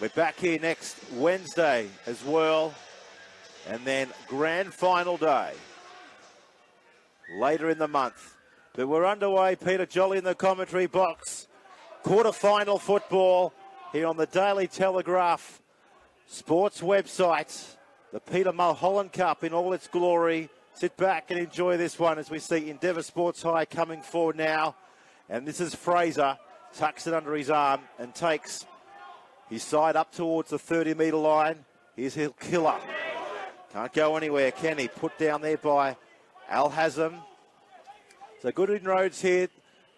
We're back here next Wednesday as well. And then grand final day later in the month. But we're underway. Peter Jolly in the commentary box. Quarter-final football here on the Daily Telegraph sports website. The Peter Mulholland Cup in all its glory. Sit back and enjoy this one as we see Endeavour Sports High coming forward now. And this is Fraser. Tucks it under his arm and takes his side up towards the 30-metre line. Here's Hill Killer. Can't go anywhere, can he? Put down there by Al Hazem. So good inroads here.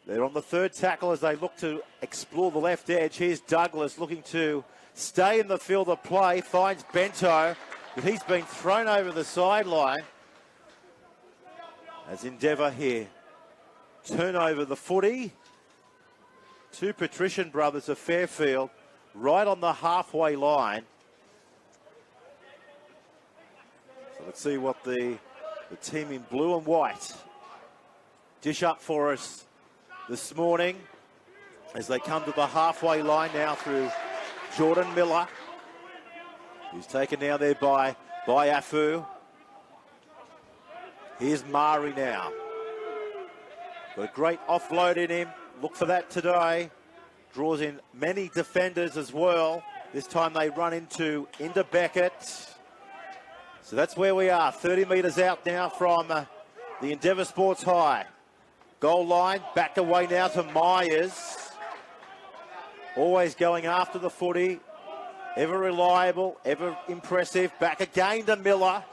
They're on the third tackle as they look to explore the left edge. Here's Douglas looking to stay in the field of play. Finds Bento, but he's been thrown over the sideline. As Endeavour here turn over the footy. Two Patrician Brothers of Fairfield right on the halfway line. So let's see what the team in blue and white dish up for us this morning as they come to the halfway line now through Jordan Miller, who's taken now there by Afu. Here's Mari now. Got a great offload in him. Look for that today. Draws in many defenders as well. This time they run into Beckett. So that's where we are. 30 metres out now from the Endeavour Sports High. Goal line, back away now to Myers. Always going after the footy. Ever reliable, ever impressive. Back again to Miller.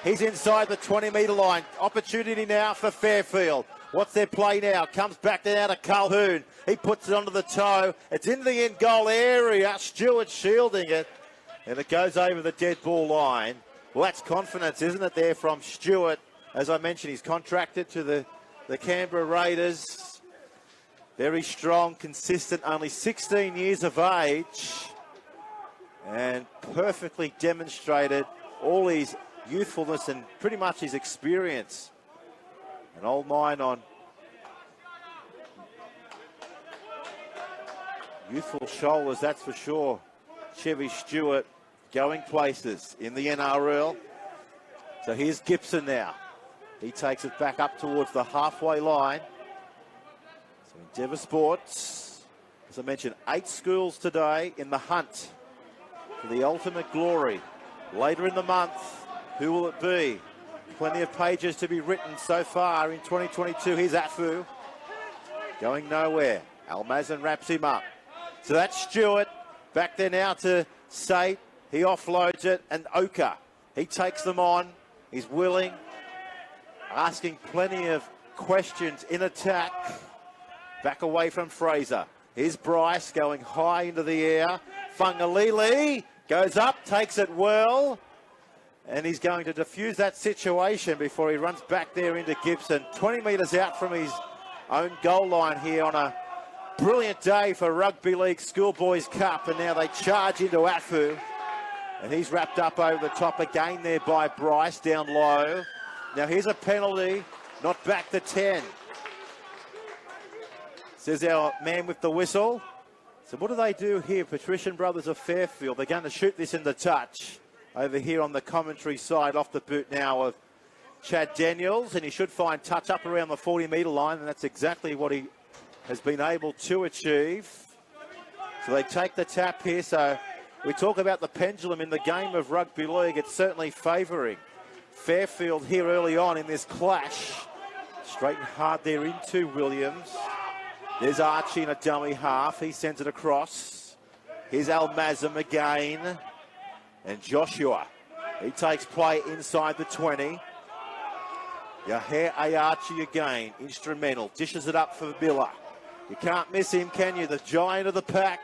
He's inside the 20-metre line. Opportunity now for Fairfield. What's their play now? Comes back down to Calhoun. He puts it onto the toe. It's into the end goal area. Stewart shielding it. And it goes over the dead ball line. Well, that's confidence, isn't it, there from Stewart? As I mentioned, he's contracted to the Canberra Raiders. Very strong, consistent, only 16 years of age. And perfectly demonstrated all his youthfulness and pretty much his experience. An old mine on youthful shoulders, that's for sure. Chevy Stewart going places in the NRL. So here's Gibson now. He takes it back up towards the halfway line. So Endeavour Sports, as I mentioned, 8 schools today in the hunt for the ultimate glory. Later in the month, who will it be? Plenty of pages to be written so far in 2022. Here's Afu. Going nowhere. Almazan wraps him up. So that's Stewart. Back there now to Sate. He offloads it. And Oka. He takes them on. He's willing. Asking plenty of questions in attack. Back away from Fraser. Here's Bryce going high into the air. Fungalili goes up. Takes it well. And he's going to defuse that situation before he runs back there into Gibson. 20 metres out from his own goal line here on a brilliant day for Rugby League Schoolboys Cup. And now they charge into Afu. And he's wrapped up over the top again there by Bryce down low. Now here's a penalty, not back to 10. Says our man with the whistle. So what do they do here? Patrician Brothers of Fairfield. They're going to shoot this in the touch. Over here on the commentary side, off the boot now of Chad Daniels, and he should find touch up around the 40-metre line, and that's exactly what he has been able to achieve. So they take the tap here. So we talk about the pendulum in the game of rugby league. It's certainly favouring Fairfield here early on in this clash. Straight and hard there into Williams. There's Archie in a dummy half. He sends it across. Here's Almazam again. And Joshua, he takes play inside the 20. Yahir Ayarchi again, instrumental. Dishes it up for Miller. You can't miss him, can you? The giant of the pack.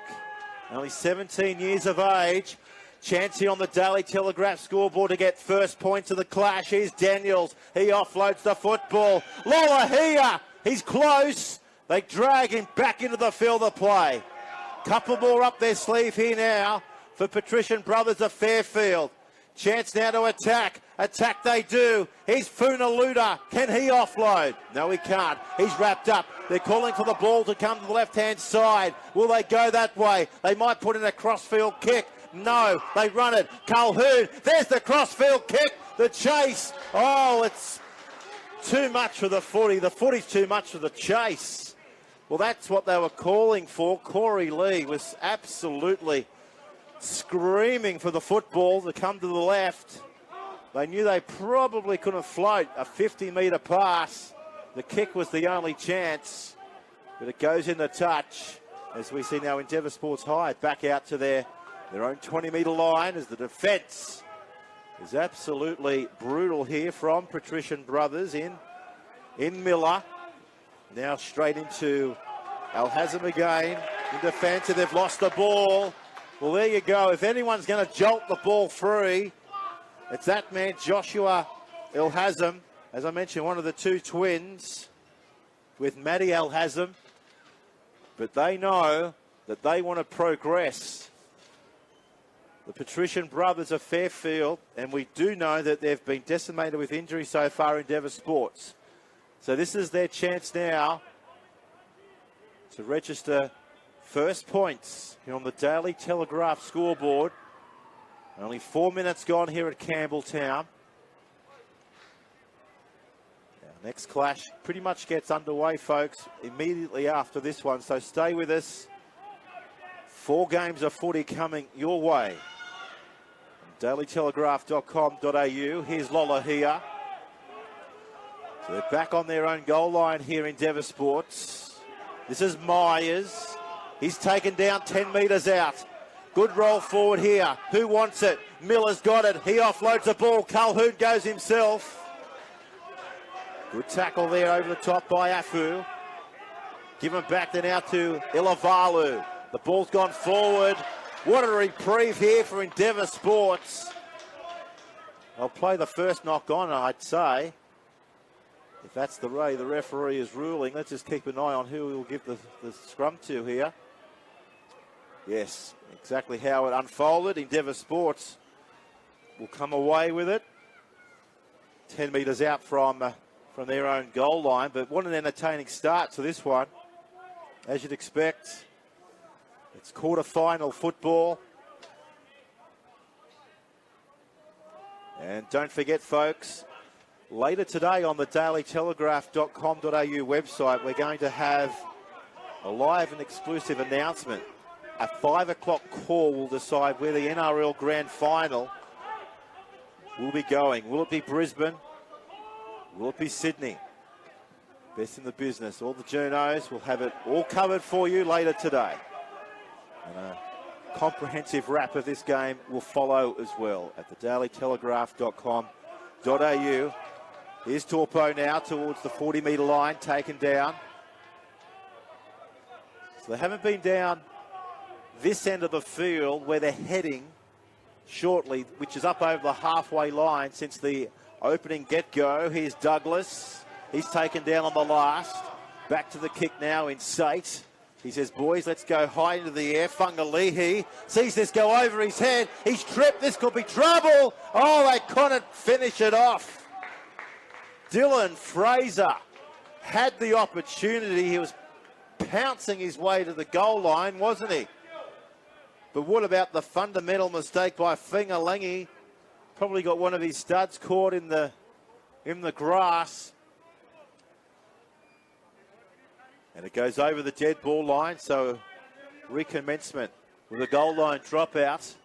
Only 17 years of age. Chance here on the Daily Telegraph scoreboard to get first points of the clash. Here's Daniels. He offloads the football. Lolohea, he's close. They drag him back into the field of play. Couple more up their sleeve here now for Patrician Brothers of Fairfield. Chance now to attack. Attack they do. Here's Funaluta. Can he offload? No, he can't. He's wrapped up. They're calling for the ball to come to the left-hand side. Will they go that way? They might put in a crossfield kick. No, they run it. Calhoun, there's the crossfield kick. The chase. Oh, it's too much for the footy. The footy's too much for the chase. Well, that's what they were calling for. Corey Lee was absolutely screaming for the football to come to the left. They knew they probably couldn't float a 50-metre pass. The kick was the only chance, but it goes in the touch. As we see now, Endeavour Sports High back out to their own 20-metre line as the defence is absolutely brutal here from Patrician Brothers in Miller. Now straight into Al-Hazem again in defence, and they've lost the ball. Well, there you go. If anyone's going to jolt the ball free, it's that man, Joshua Al-Hazem. As I mentioned, one of the two twins with Matty Al-Hazem. But they know that they want to progress. The Patrician Brothers of Fairfield, and we do know that they've been decimated with injury so far in Endeavour Sports. So this is their chance now to register first points here on the Daily Telegraph scoreboard. Only 4 minutes gone here at Campbelltown. Now, next clash pretty much gets underway, folks, immediately after this one. So stay with us. 4 games of footy coming your way. dailytelegraph.com.au. Here's Lola here. So they're back on their own goal line here in Endeavour Sports. This is Myers. He's taken down 10 metres out. Good roll forward here. Who wants it? Miller's got it. He offloads the ball. Calhoun goes himself. Good tackle there over the top by Afu. Given back there now to Ilavalu. The ball's gone forward. What a reprieve here for Endeavour Sports. I'll play the first knock on, I'd say. If that's the way the referee is ruling, let's just keep an eye on who we'll give the scrum to here. Yes, exactly how it unfolded. Endeavour Sports will come away with it. 10 metres out from their own goal line, but what an entertaining start to this one. As you'd expect, it's quarter-final football. And don't forget, folks, later today on the dailytelegraph.com.au website, we're going to have a live and exclusive announcement. A 5 o'clock call will decide where the NRL Grand Final will be going. Will it be Brisbane? Will it be Sydney? Best in the business. All the journos will have it all covered for you later today. And a comprehensive wrap of this game will follow as well at the dailytelegraph.com.au. Here's Torpo now towards the 40-metre line, taken down. So they haven't been down this end of the field where they're heading shortly, which is up over the halfway line since the opening get-go. Here's Douglas. He's taken down on the last. Back to the kick now in Sate. He says, boys, let's go high into the air. Fungalihi sees this go over his head. He's tripped. This could be trouble. Oh, they couldn't finish it off. Dylan Fraser had the opportunity. He was pouncing his way to the goal line, wasn't he? But what about the fundamental mistake by Fingalangi? Probably got one of his studs caught in the grass. And it goes over the dead ball line, so recommencement with a goal line dropout.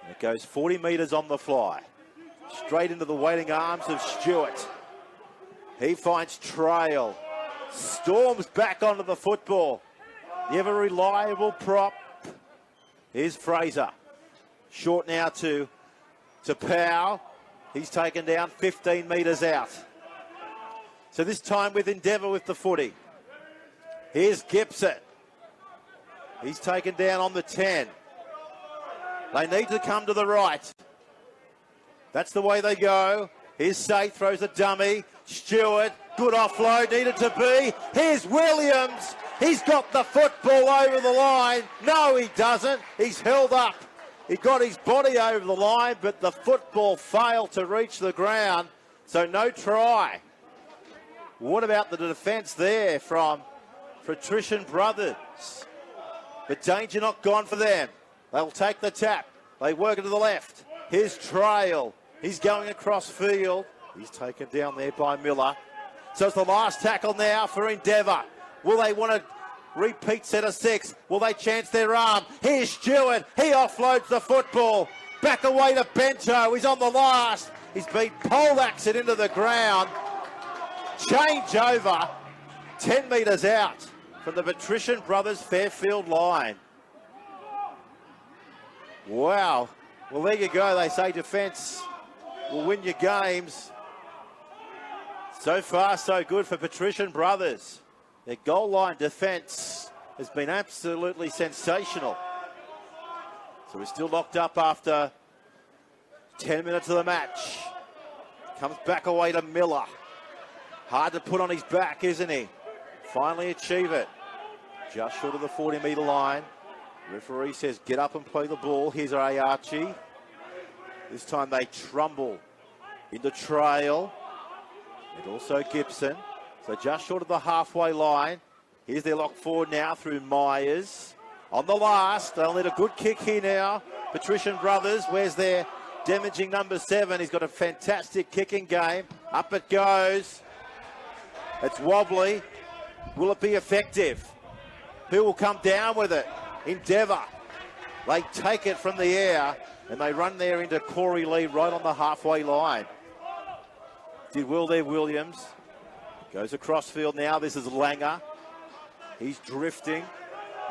And it goes 40 metres on the fly. Straight into the waiting arms of Stewart. He finds trail. Storms back onto the football. The ever reliable prop. Here's Fraser. Short now to Powell. He's taken down 15 metres out. So this time with Endeavour with the footy. Here's Gibson. He's taken down on the 10. They need to come to the right. That's the way they go. Here's Sate, throws a dummy. Stewart, good offload, needed to be. Here's Williams. He's got the football over the line. No, he doesn't. He's held up He got his body over the line, but the football failed to reach the ground, so no try. What about the defence there from Patrician Brothers? But danger not gone for them. They'll take the tap. They work it to the left. Here's Trail. He's going across field. He's taken down there by Miller. So it's the last tackle now for Endeavour. Will they want to repeat set of 6? Will they chance their arm? Here's Stewart. He offloads the football. Back away to Bento. He's on the last. He's been poleaxed into the ground. Change over. 10 metres out from the Patrician Brothers Fairfield line. Wow. Well, there you go. They say defence will win your games. So far, so good for Patrician Brothers. Their goal line defence has been absolutely sensational. So we're still locked up after 10 minutes of the match. Comes back away to Miller. Hard to put on his back, isn't he? Finally achieve it. Just short of the 40-metre line. Referee says get up and play the ball. Here's Archie. This time they trumble into Trail. And also Gibson. So just short of the halfway line. Here's their lock forward now through Myers. On the last, they'll need a good kick here now. Patrician Brothers, where's their damaging number 7? He's got a fantastic kicking game. Up it goes. It's wobbly. Will it be effective? Who will come down with it? Endeavour. They take it from the air and they run there into Corey Lee right on the halfway line. Did well there, Williams. Goes across field now. This is Langer. He's drifting.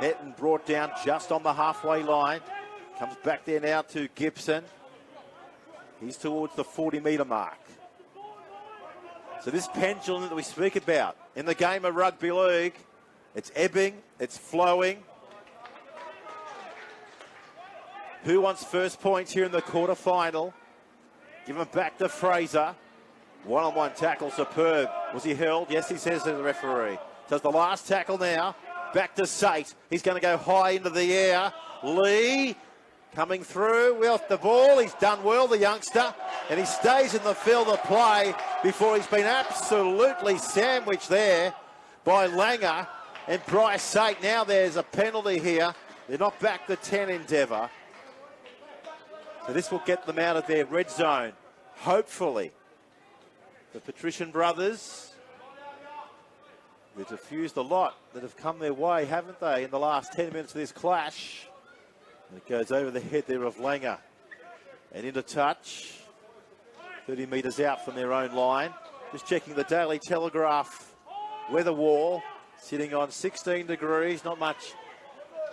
Net and brought down just on the halfway line. Comes back there now to Gibson. He's towards the 40-metre mark. So this pendulum that we speak about in the game of rugby league, it's ebbing, it's flowing. Who wants first points here in the quarter-final? Give him back to Fraser. One-on-one tackle, superb. Was he held? Yes, he says to the referee. So it's the last tackle now. Back to Sate. He's going to go high into the air. Lee coming through with the ball. He's done well, the youngster. And he stays in the field of play before he's been absolutely sandwiched there by Langer and Bryce Sate. Now there's a penalty here. They're not back to 10, Endeavour. So this will get them out of their red zone, hopefully. The Patrician Brothers, they've diffused a lot that have come their way, haven't they, in the last 10 minutes of this clash. And it goes over the head there of Langer. And into touch. 30 metres out from their own line. Just checking the Daily Telegraph weather wall. Sitting on 16 degrees. Not much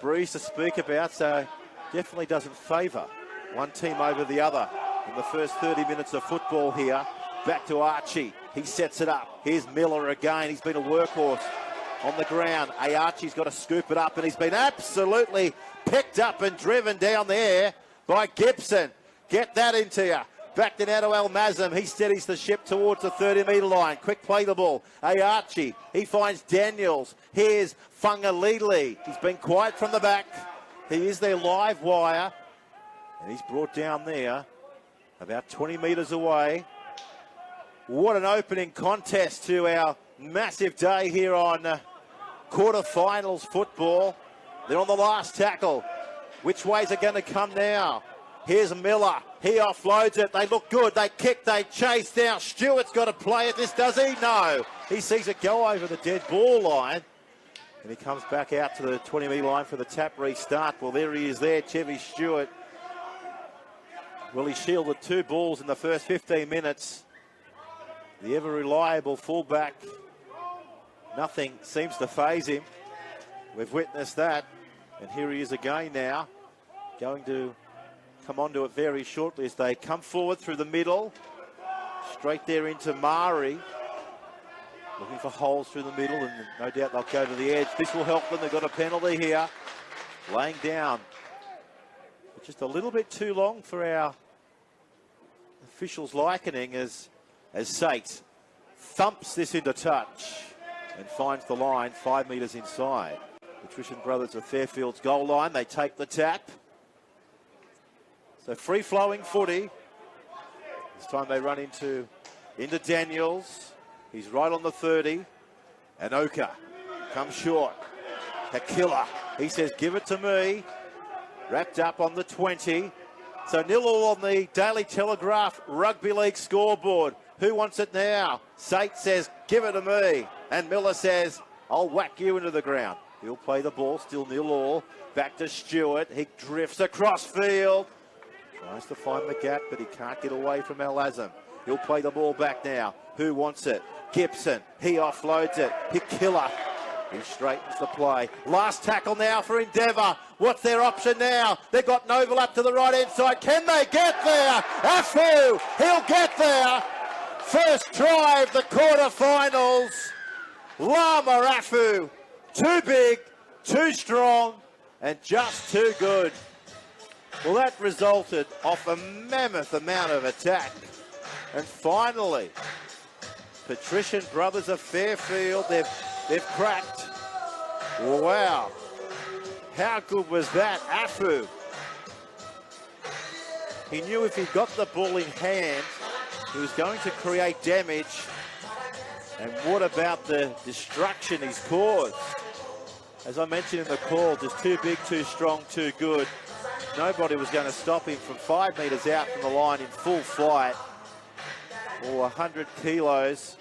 breeze to speak about, so definitely doesn't favour one team over the other in the first 30 minutes of football here. Back to Archie. He sets it up. Here's Miller again. He's been a workhorse on the ground. Archie's got to scoop it up, and he's been absolutely picked up and driven down there by Gibson. Get that into you. Back to now to Al-Mazem. He steadies the ship towards the 30-metre line. Quick play the ball. Archie. He finds Daniels. Here's Fungalili. He's been quiet from the back. He is their live wire. And he's brought down there about 20 metres away. What an opening contest to our massive day here on quarterfinals football. They're on the last tackle. Which way is it going to come now? Here's Miller. He offloads it. They look good. They kick. They chase. Now Stewart's got to play it. This does he? No. He sees it go over the dead ball line. And he comes back out to the 20-metre line for the tap restart. Well, there he is there, Chevy Stewart. Well, he shielded 2 balls in the first 15 minutes. The ever-reliable fullback. Nothing seems to faze him. We've witnessed that. And here he is again now. Going to come onto it very shortly as they come forward through the middle. Straight there into Mari. Looking for holes through the middle, and no doubt they'll go to the edge. This will help them. They've got a penalty here. Laying down. But just a little bit too long for our officials' likening as Sate thumps this into touch and finds the line 5 metres inside. Patrician Brothers of Fairfield's goal line. They take the tap. So free-flowing footy. This time they run into Daniels. He's right on the 30. And Oka comes short. Hakila, he says, give it to me. Wrapped up on the 20. So 0-0 on the Daily Telegraph Rugby League scoreboard. Who wants it now? Sate says, give it to me. And Miller says, I'll whack you into the ground. He'll play the ball, still 0-0. Back to Stewart. He drifts across field. Tries to find the gap, but he can't get away from Al-Azam. He'll play the ball back now. Who wants it? Gibson. He offloads it. Hakila. He straightens the play. Last tackle now for Endeavour. What's their option now? They've got an overlap to the right-hand side. Can they get there? Afu, he'll get there. First try of the quarterfinals. Lama Afu. Too big, too strong, and just too good. Well, that resulted off a mammoth amount of attack. And finally, Patrician Brothers of Fairfield, they've cracked. Wow. How good was that? Afu. He knew if he got the ball in hand, he was going to create damage. And what about the destruction he's caused? As I mentioned in the call, just too big, too strong, too good. Nobody was going to stop him from 5 metres out from the line in full flight. Or 100 kilos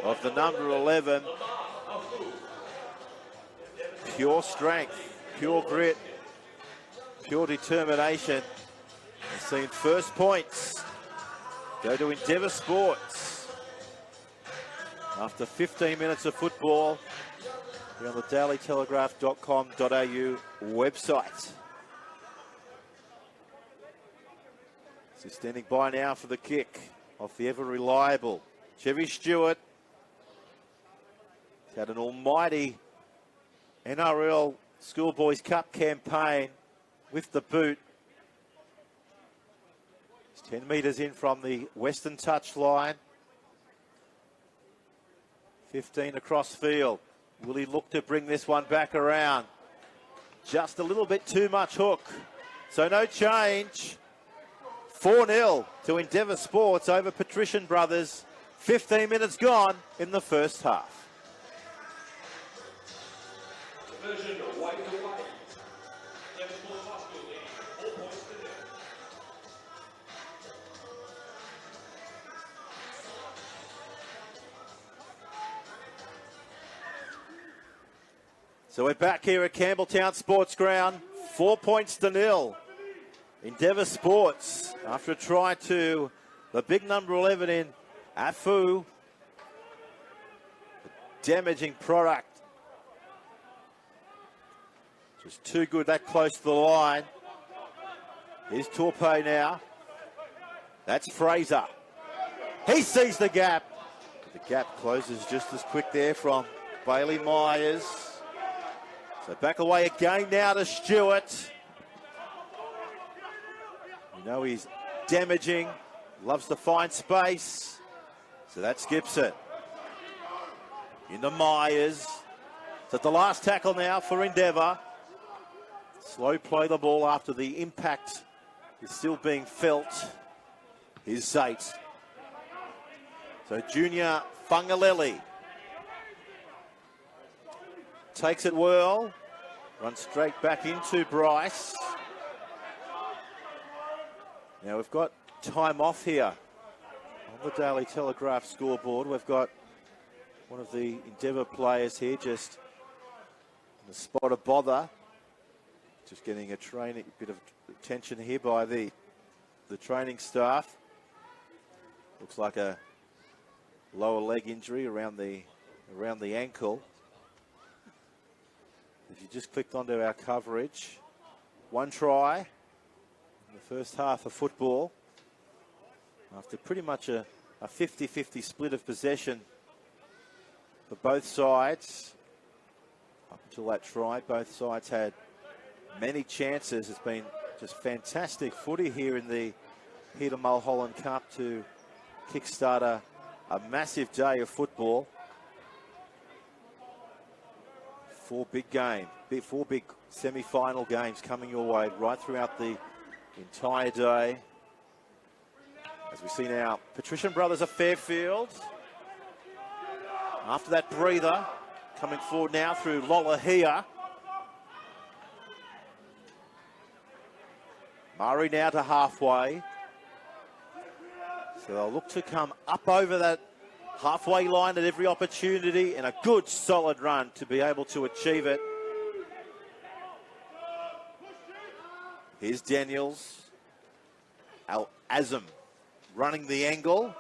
of the number 11. Pure strength, pure grit, pure determination. We've seen first points go to Endeavour Sports. After 15 minutes of football, we're on the dailytelegraph.com.au website. So standing by now for the kick off the ever reliable Chevy Stewart. He's had an almighty NRL Schoolboys Cup campaign with the boot. He's 10 metres in from the western touch line. 15 across field. Will he look to bring this one back around? Just a little bit too much hook. So no change. 4-0 to Endeavour Sports over Patrician Brothers. 15 minutes gone in the first half. So we're back here at Campbelltown Sports Ground. 4 points to 0. Endeavour Sports, after a try to the big number 11 in Afu. Damaging product. Just too good that close to the line. Here's Torpe now. That's Fraser. He sees the gap. The gap closes just as quick there from Bailey Myers. So back away again now to Stewart. You know he's damaging, loves to find space. So that's Gibson. Into Myers. So the last tackle now for Endeavour. Slow play the ball after the impact is still being felt. Here's Sate. So Junior Fungalelli takes it well. Runs straight back into Bryce. Now we've got time off here on the Daily Telegraph scoreboard. We've got one of the Endeavour players here just in the spot of bother. Just getting a bit of attention here by the training staff. Looks like a lower leg injury around the ankle. If you just clicked onto our coverage, one try in the first half of football. After pretty much a 50-50 split of possession for both sides. Up until that try, both sides had many chances. It's been just fantastic footy here in the Peter Mulholland Cup to kickstart a massive day of football. Four big semi-final games coming your way right throughout the entire day. As we see now, Patrician Brothers of Fairfield. After that breather, coming forward now through Lollahea. Murray now to halfway. So they'll look to come up over that halfway line at every opportunity, and a good solid run to be able to achieve it. Here's Daniels. Al-Azam running the angle.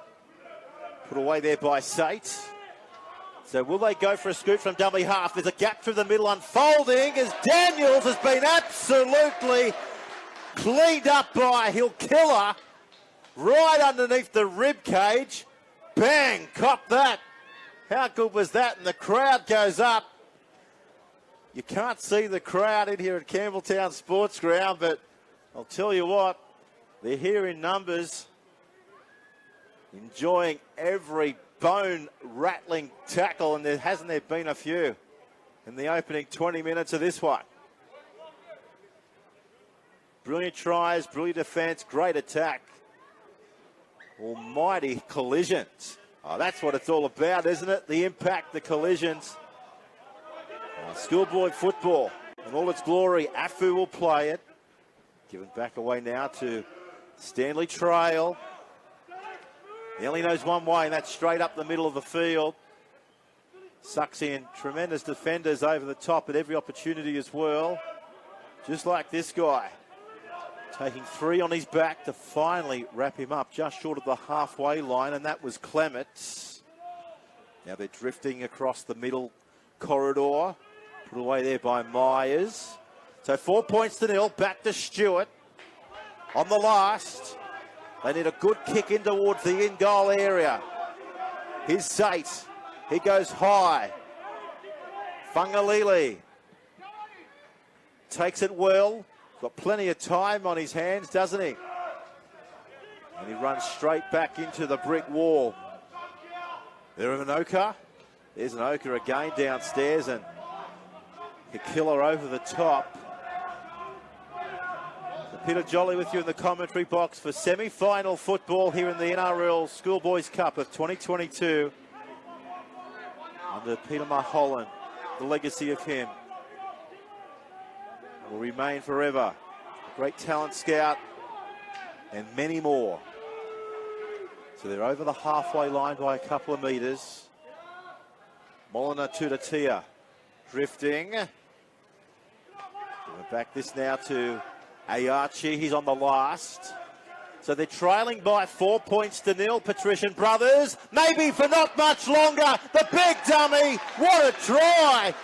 Put away there by Sate. So will they go for a scoop from dummy half? There's a gap through the middle unfolding as Daniels has been absolutely cleaned up by Hill-Killer right underneath the rib cage. Bang, cop that. How good was that? And the crowd goes up. You can't see the crowd in here at Campbelltown Sports Ground, but I'll tell you what, they're here in numbers, enjoying every bone-rattling tackle, and hasn't there been a few in the opening 20 minutes of this one. Brilliant tries, brilliant defence, great attack. Almighty collisions. Oh, that's what it's all about, isn't it? The impact, the collisions. Schoolboy football in all its glory. Afu will play it. Given back away now to Stanley Trail. He only knows one way, and that's straight up the middle of the field. Sucks in tremendous defenders over the top at every opportunity as well. Just like this guy. Taking 3 on his back to finally wrap him up just short of the halfway line, and that was Clement. Now they're drifting across the middle corridor. Put away there by Myers. So 4 points to 0, back to Stewart. On the last, they need a good kick in towards the in-goal area. Here's Sate. He goes high. Fungalili takes it well. Got plenty of time on his hands, doesn't he? And he runs straight back into the brick wall. There's Anoka. There's Anoka again downstairs, and the killer over the top. So Peter Jolly with you in the commentary box for semi-final football here in the NRL Schoolboys Cup of 2022. Under Peter Mulholland, the legacy of him will remain forever. A great talent scout and many more. So they're over the halfway line by a couple of metres. Molina Tutatia drifting. We're back this now to Ayachi. He's on the last. So they're trailing by 4 points to 0. Patrician Brothers, maybe for not much longer. The big dummy, what a try.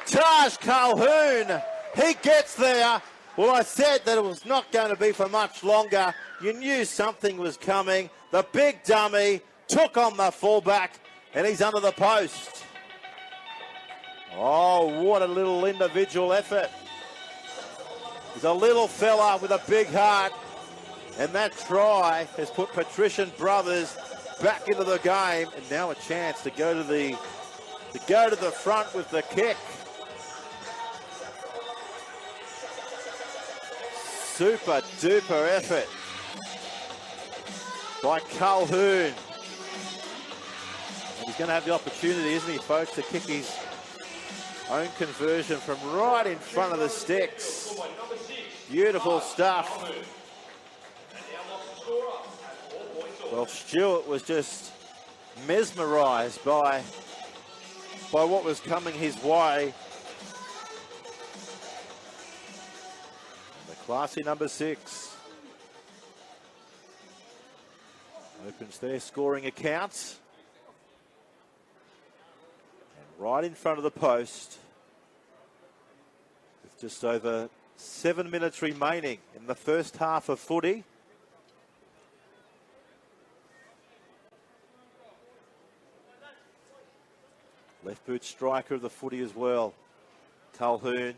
Taj Calhoun. He gets there. Well, I said that it was not going to be for much longer. You knew something was coming. The big dummy took on the fullback, and he's under the post. Oh, what a little individual effort. He's a little fella with a big heart, and that try has put Patrician Brothers back into the game, and now a chance to go to the front with the kick. Super duper effort by Calhoun. And he's going to have the opportunity, isn't he, folks, to kick his own conversion from right in front of the sticks. Beautiful stuff. Well, Stewart was just mesmerised by what was coming his way. Classy number 6 opens their scoring accounts, and right in front of the post with just over 7 minutes remaining in the first half of footy. Left boot striker of the footy as well, Calhoun.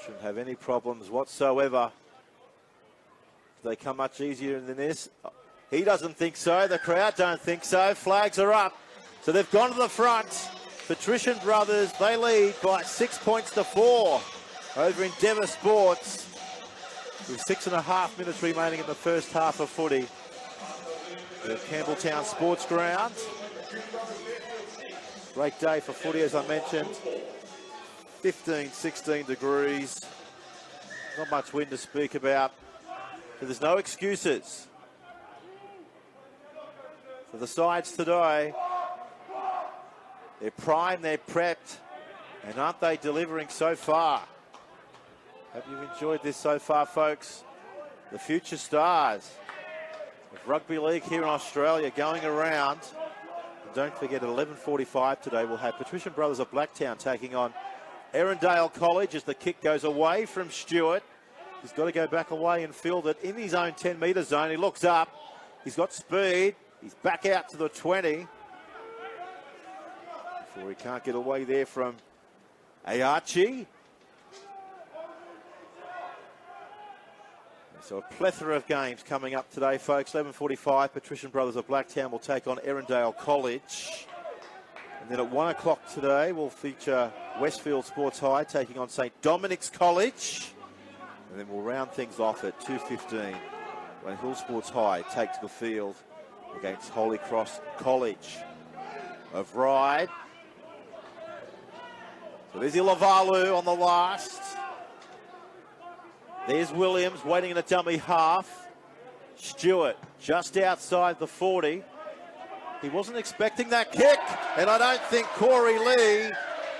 Shouldn't have any problems whatsoever. They come much easier than this. He doesn't think so. The crowd don't think so. Flags are up. So they've gone to the front. Patrician Brothers, they lead by 6 points to 4 over Endeavour Sports. with 6.5 minutes remaining in the first half of footy at Campbelltown Sports Ground. Great day for footy, as I mentioned. 15, 16 degrees. Not much wind to speak about. So there's no excuses for the sides today. They're primed, they're prepped, and aren't they delivering so far? Hope you've enjoyed this so far, folks. The future stars of rugby league here in Australia going around. And don't forget, at 11:45 today, we'll have Patrician Brothers of Blacktown taking on Erindale College as the kick goes away from Stewart. He's got to go back away and field it in his own 10-metre zone. He looks up. He's got speed. He's back out to the 20. Before he can't get away there from Ayachi. So a plethora of games coming up today, folks. 11:45, Patrician Brothers of Blacktown will take on Erindale College. And then at 1 o'clock today, we'll feature Westfield Sports High taking on St Dominic's College. And then we'll round things off at 2:15 when Hill Sports High takes the field against Holy Cross College of Ryde. So there's Ilavalu on the last. There's Williams waiting in a dummy half. Stewart just outside the 40. He wasn't expecting that kick, and I don't think Corey Lee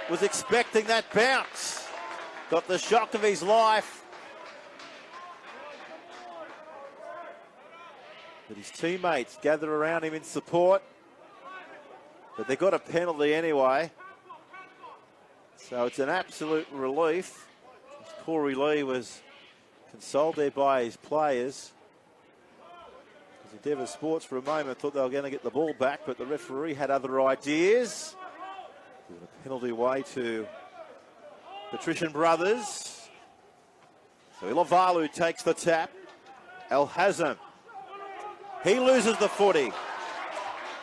was expecting that bounce. Got the shock of his life. But his teammates gathered around him in support. But they got a penalty anyway. So it's an absolute relief. Corey Lee was consoled there by his players. Endeavour Sports for a moment thought they were going to get the ball back, but the referee had other ideas. Giving a penalty away to Patrician Brothers. So Ilavalu takes the tap. El Hazem. He loses the footy.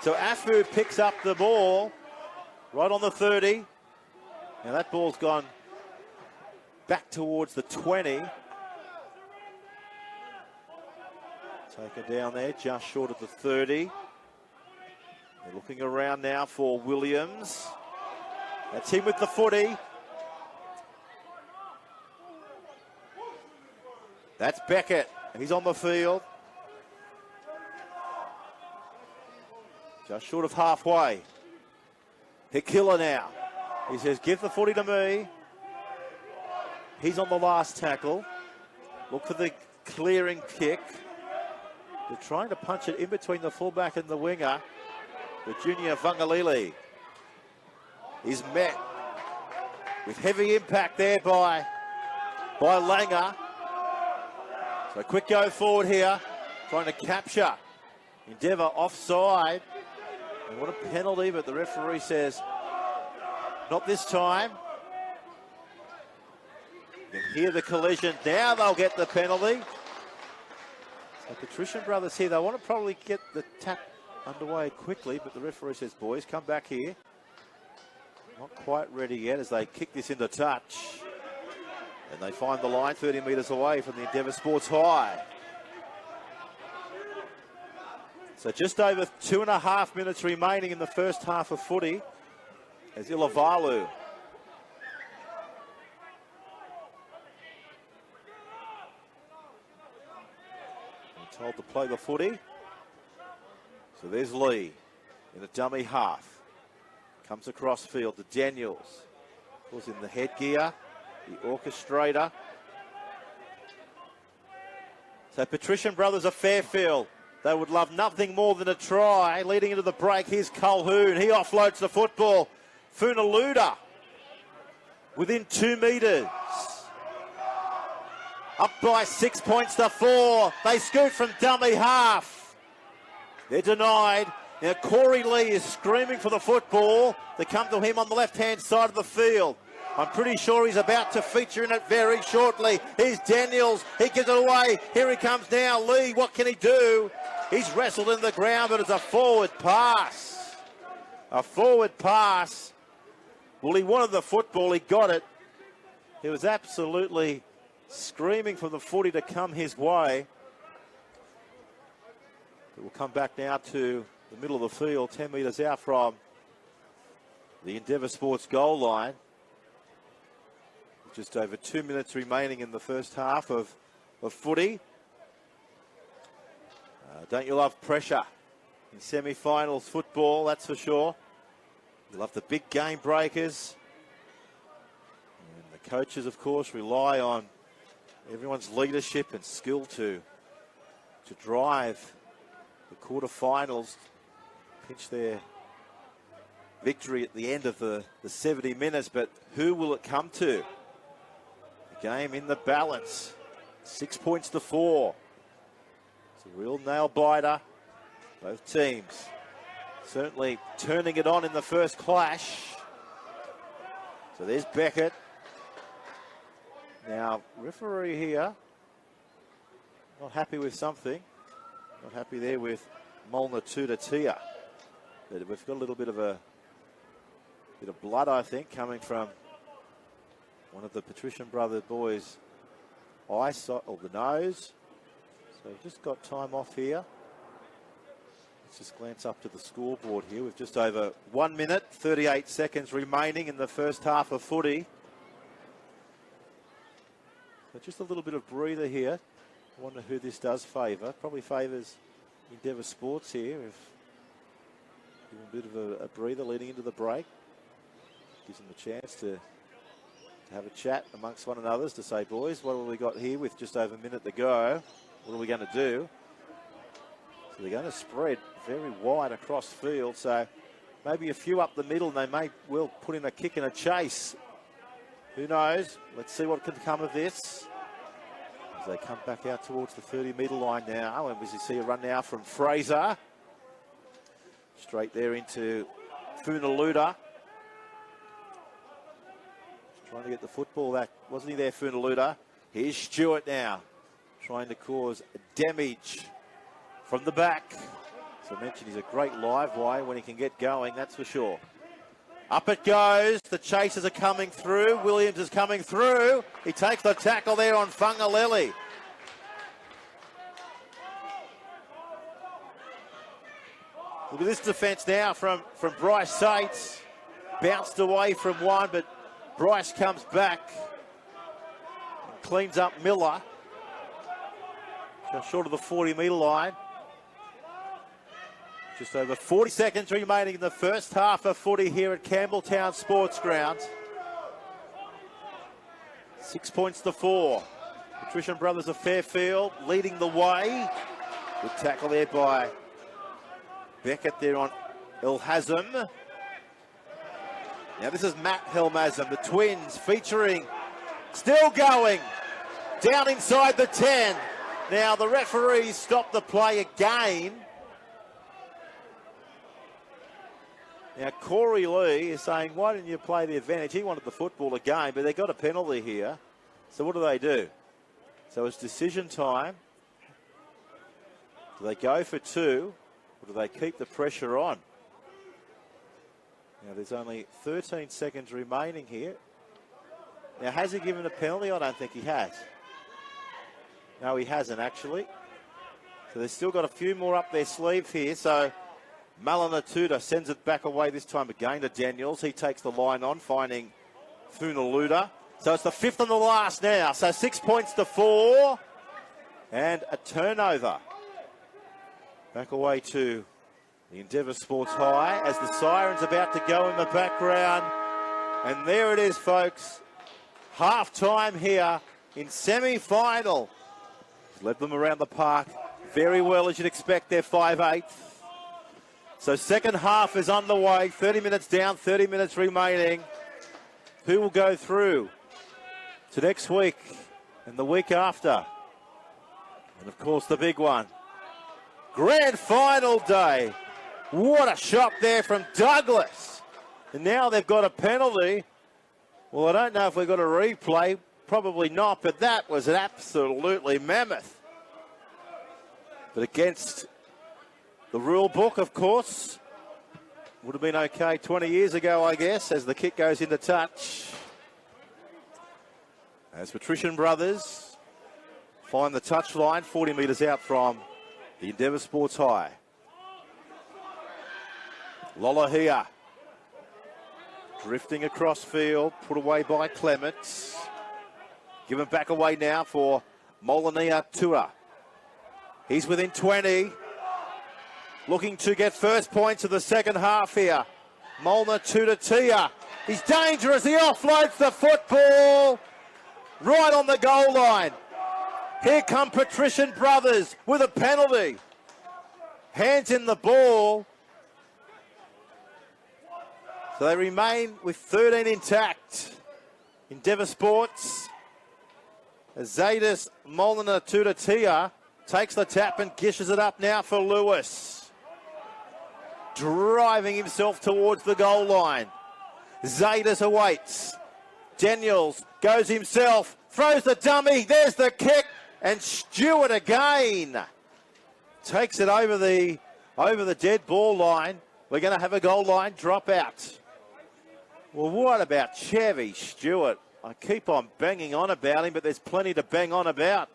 So Afu picks up the ball right on the 30. Now that ball's gone back towards the 20. Taken down there, just short of the 30. They're looking around now for Williams. That's him with the footy. That's Beckett. He's on the field. Just short of halfway. Hikilla now. He says, give the footy to me. He's on the last tackle. Look for the clearing kick. They're trying to punch it in between the fullback and the winger. Virginia Vangalili is met with heavy impact there by Langer. So quick go forward here, trying to capture Endeavour offside. And what a penalty, but the referee says, not this time. You can hear the collision. Now they'll get the penalty. So Patrician Brothers here, they want to probably get the tap underway quickly, but the referee says, boys, come back here. Not quite ready yet as they kick this into touch. And they find the line 30 metres away from the Endeavour Sports High. So just over 2.5 minutes remaining in the first half of footy as Ilavalu told to play the footy. So there's Lee in a dummy half. Comes across field to Daniels. Was in the headgear, the orchestrator. So Patrician Brothers of Fairfield, they would love nothing more than a try. Leading into the break, here's Colhoun. He offloads the football. Funaluda within 2 metres. Up by 6 points to 4. They scoot from dummy half. They're denied. Now Corey Lee is screaming for the football. They come to him on the left-hand side of the field. I'm pretty sure he's about to feature in it very shortly. Here's Daniels. He gives it away. Here he comes now. Lee, what can he do? He's wrestled in the ground, but it's a forward pass. A forward pass. Well, he wanted the football. He got it. It was absolutely screaming for the footy to come his way. But we'll come back now to the middle of the field, 10 metres out from the Endeavour Sports goal line. Just over 2 minutes remaining in the first half of footy. Don't you love pressure in semi-finals football, that's for sure. You love the big game breakers. And the coaches, of course, rely on everyone's leadership and skill to drive the quarterfinals, pinch their victory at the end of the 70 minutes. But who will it come to? The game in the balance. 6 points to 4. It's a real nail biter. Both teams certainly turning it on in the first clash. So there's Beckett. Now, referee here, not happy with something. Not happy there with Molnar Tudatia. But we've got a little bit of blood, I think, coming from one of the Patrician Brothers boys' eye, or the nose. So we've just got time off here. Let's just glance up to the scoreboard here. We've just over 1 minute, 38 seconds remaining in the first half of footy. But just a little bit of breather here. I wonder who this does favour. Probably favours Endeavour Sports here. We've given a bit of a breather leading into the break. Gives them a chance to have a chat amongst one another to say, boys, what have we got here with just over a minute to go? What are we going to do? So they're going to spread very wide across field. So maybe a few up the middle, and they may well put in a kick and a chase. Who knows? Let's see what can come of this. As they come back out towards the 30-metre line now. And as you see a run now from Fraser. Straight there into Funaluda. Trying to get the football back. Wasn't he there, Funaluda? Here's Stewart now. Trying to cause damage from the back. As I mentioned, he's a great live wire when he can get going, that's for sure. Up it goes. The chasers are coming through. Williams is coming through. He takes the tackle there on Fungaleli. Look at this defence now from Bryce Sates. Bounced away from one, but Bryce comes back and cleans up Miller. Just short of the 40-metre line. Just over 40 seconds remaining in the first half of footy here at Campbelltown Sports Ground. 6 points to 4. Patrician Brothers of Fairfield leading the way. Good tackle there by Beckett there on El Hazem. Now this is Matt Helmazem, the twins featuring, still going, down inside the 10. Now the referees stop the play again. Now Corey Lee is saying, why didn't you play the advantage? He wanted the football again, but they got a penalty here. So what do? So it's decision time. Do they go for 2, or do they keep the pressure on? Now there's only 13 seconds remaining here. Now has he given a penalty? I don't think he has. No, he hasn't actually. So they've still got a few more up their sleeve here. So Malanatuda sends it back away this time again to Daniels. He takes the line on, finding Funaluda. So it's the 5th and the last now. So 6 points to 4. And a turnover. Back away to the Endeavour Sports High as the siren's about to go in the background. And there it is, folks. Half-time here in semi-final. Led them around the park very well, as you'd expect. They're 5'8". So second half is underway. 30 minutes down, 30 minutes remaining. Who will go through to next week and the week after? And, of course, the big one. Grand final day. What a shot there from Douglas. And now they've got a penalty. Well, I don't know if we've got a replay. Probably not, but that was absolutely mammoth. But against the rule book, of course, would have been okay 20 years ago, I guess, as the kick goes into touch. As Patrician Brothers find the touchline 40 metres out from the Endeavour Sports High. Lolohea drifting across field, put away by Clements. Given back away now for Molinia Tua. He's within 20. Looking to get first points of the second half here. Molnar Tudatia. He's dangerous. He offloads the football right on the goal line. Here come Patrician Brothers with a penalty. Hands in the ball. So they remain with 13 intact. Endeavour Sports. Zadis Molnar Tudatia takes the tap and gishes it up now for Lewis. Driving himself towards the goal line. Zadis awaits. Daniels goes himself, throws the dummy, there's the kick, and Stewart again takes it over the dead ball line. We're going to have a goal line dropout. Well, what about Chevy Stewart? I keep on banging on about him, but there's plenty to bang on about.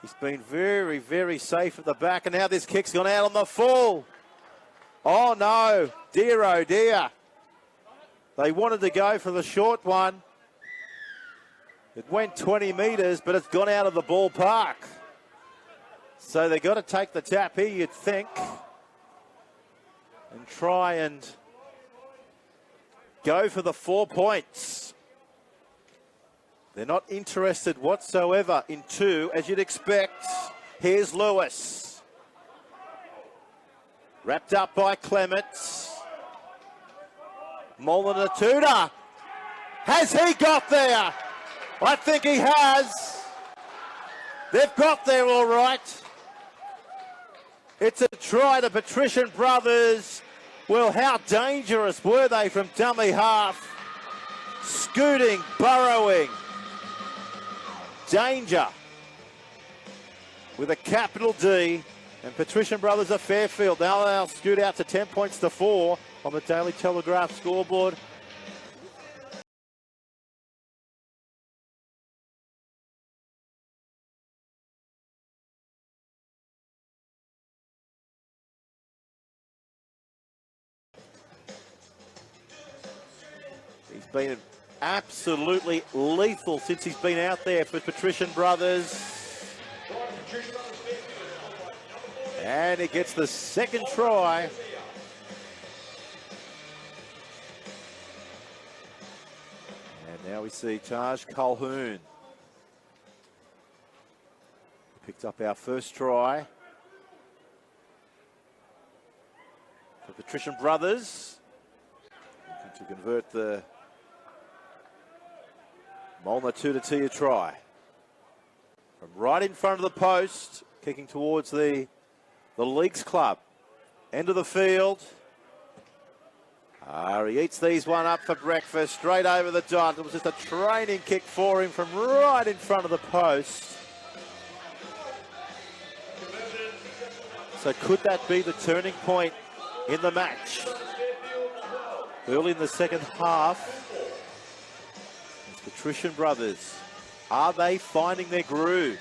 He's been very, very safe at the back, and now this kick's gone out on the full. Oh, no. Dear, oh, dear. They wanted to go for the short one. It went 20 metres, but it's gone out of the ballpark. So they've got to take the tap here, you'd think, and try and go for the 4 points. They're not interested whatsoever in 2, as you'd expect. Here's Lewis. Wrapped up by Clements. Molinatuda. Has he got there? I think he has. They've got there all right. It's a try to Patrician Brothers. Well, how dangerous were they from dummy half? Scooting, burrowing. Danger with a capital D, and Patrician Brothers of Fairfield. Now they'll scoot out to 10 points to 4 on the Daily Telegraph scoreboard. He's been absolutely lethal since he's been out there for Patrician Brothers. And he gets the second try. And now we see Taj Calhoun. Picked up our first try for Patrician Brothers. Looking to convert the Molnar Tudatia try. From right in front of the post, kicking towards the Leagues Club. End of the field. He eats these one up for breakfast, straight over the dot. It was just a training kick for him from right in front of the post. So could that be the turning point in the match? Early in the second half, Patrician Brothers, are they finding their groove?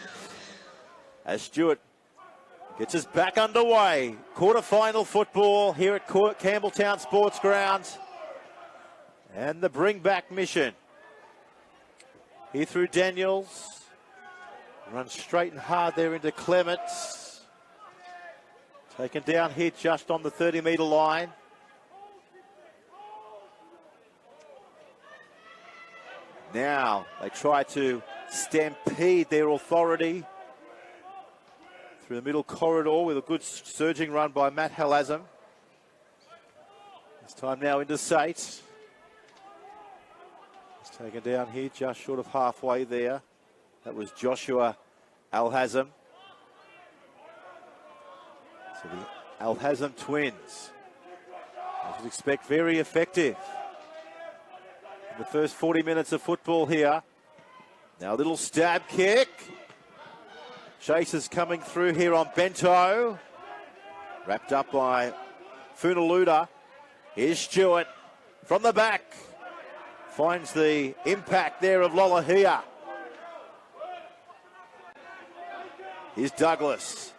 As Stewart gets us back underway. Quarter-final football here at Campbelltown Sports Ground. And the bring-back mission. Here through Daniels. Runs straight and hard there into Clements. Taken down here just on the 30-metre line. Now they try to stampede their authority through the middle corridor with a good surging run by Matt Halazam. This time now into Sate. He's taken down here just short of halfway there. That was Joshua Alhazam. So the Alhazam twins, as you'd expect, very effective in the first 40 minutes of football here. Now a little stab kick. Chasers coming through here on Bento. Wrapped up by Funaluda. Here's Stewart from the back. Finds the impact there of Lolohea. Here's Douglas.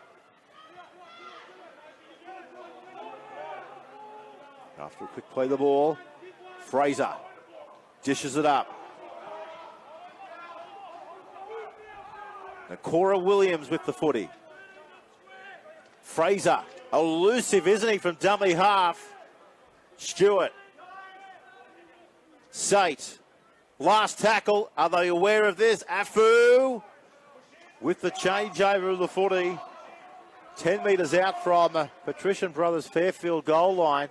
After a quick play the ball, Fraser dishes it up. And Cora Williams with the footy. Fraser, elusive, isn't he, from dummy half. Stewart. Sate. Last tackle. Are they aware of this? Afu with the changeover of the footy. 10 metres out from Patrician Brothers Fairfield goal line.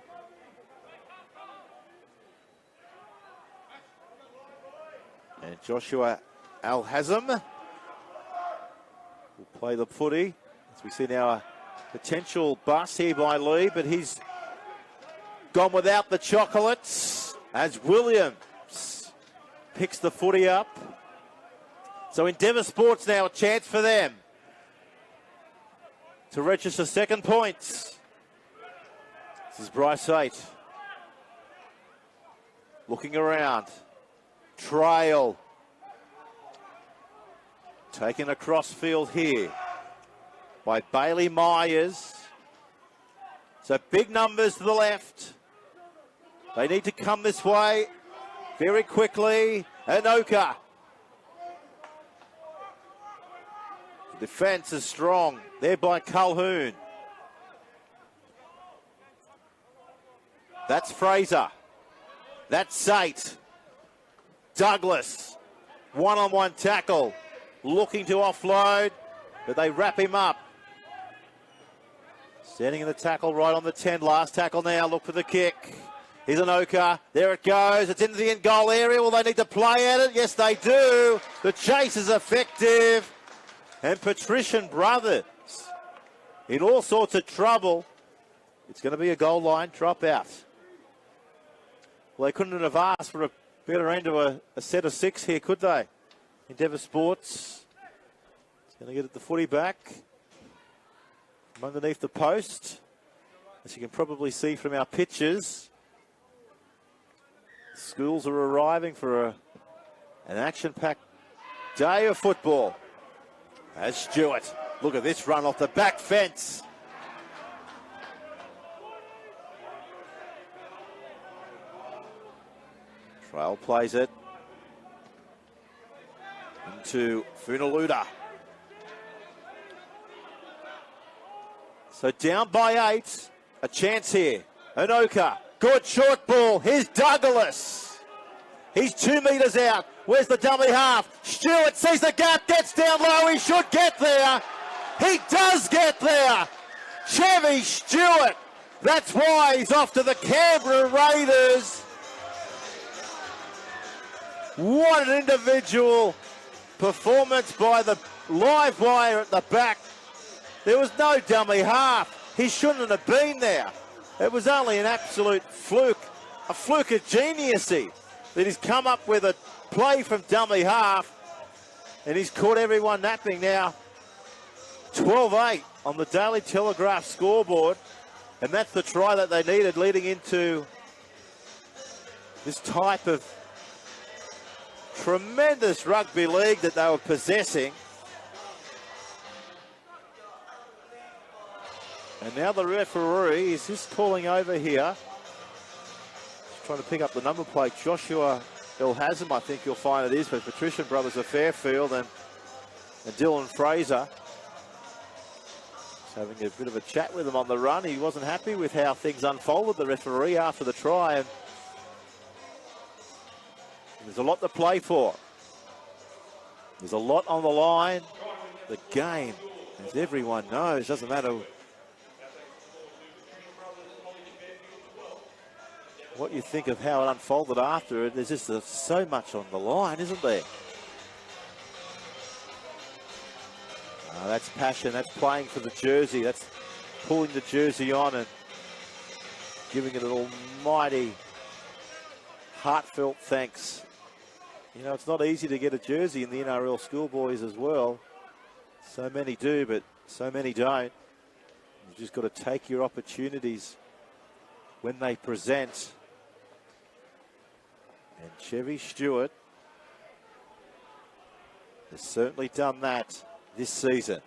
And Joshua Al-Hazm will play the footy. As we see now a potential bust here by Lee, but he's gone without the chocolates as Williams picks the footy up. So Endeavour Sports now a chance for them to register second points. This is Bryce 8. Looking around. Trail. Taken across field here by Bailey Myers. So big numbers to the left. They need to come this way very quickly. Anoka. The defence is strong there by Calhoun. That's Fraser. That's Sate. Douglas. One-on-one tackle. Looking to offload, but they wrap him up. Standing in the tackle right on the 10. Last tackle now. Look for the kick. Here's Anoka. There it goes. It's into the end goal area. Will they need to play at it? Yes, they do. The chase is effective. And Patrician Brothers in all sorts of trouble. It's going to be a goal line dropout. Well, they couldn't have asked for a better end to a set of 6 here, could they? Endeavour Sports. It's going to get the footy back from underneath the post. As you can probably see from our pictures, schools are arriving for an action-packed day of football. As Stewart, look at this run off the back fence. Trail plays it into Funaluda. So down by 8, a chance here. Anoka, good short ball. Here's Douglas. He's 2 metres out. Where's the dummy half? Stewart sees the gap, gets down low. He should get there. He does get there. Chevy Stewart. That's why he's off to the Canberra Raiders. What an individual performance by the live wire at the back. There was no dummy half. He shouldn't have been there. It was only an absolute fluke, a fluke of geniusy that he's come up with a play from dummy half, and he's caught everyone napping now. 12-8 on the Daily Telegraph scoreboard, and that's the try that they needed leading into this type of tremendous rugby league that they were possessing. And now the referee is just calling over here. Just trying to pick up the number plate. Joshua Al-Hazm, I think you'll find it is, for Patrician Brothers of Fairfield, and Dylan Fraser. Just having a bit of a chat with him on the run. He wasn't happy with how things unfolded, the referee, after the try. And there's a lot to play for. There's a lot on the line. The game, as everyone knows, doesn't matter what you think of how it unfolded after it. There's just so much on the line, isn't there? That's passion. That's playing for the jersey. That's pulling the jersey on and giving it an almighty heartfelt thanks. You know, it's not easy to get a jersey in the NRL schoolboys as well. So many do, but so many don't. You've just got to take your opportunities when they present. And Chevy Stewart has certainly done that this season.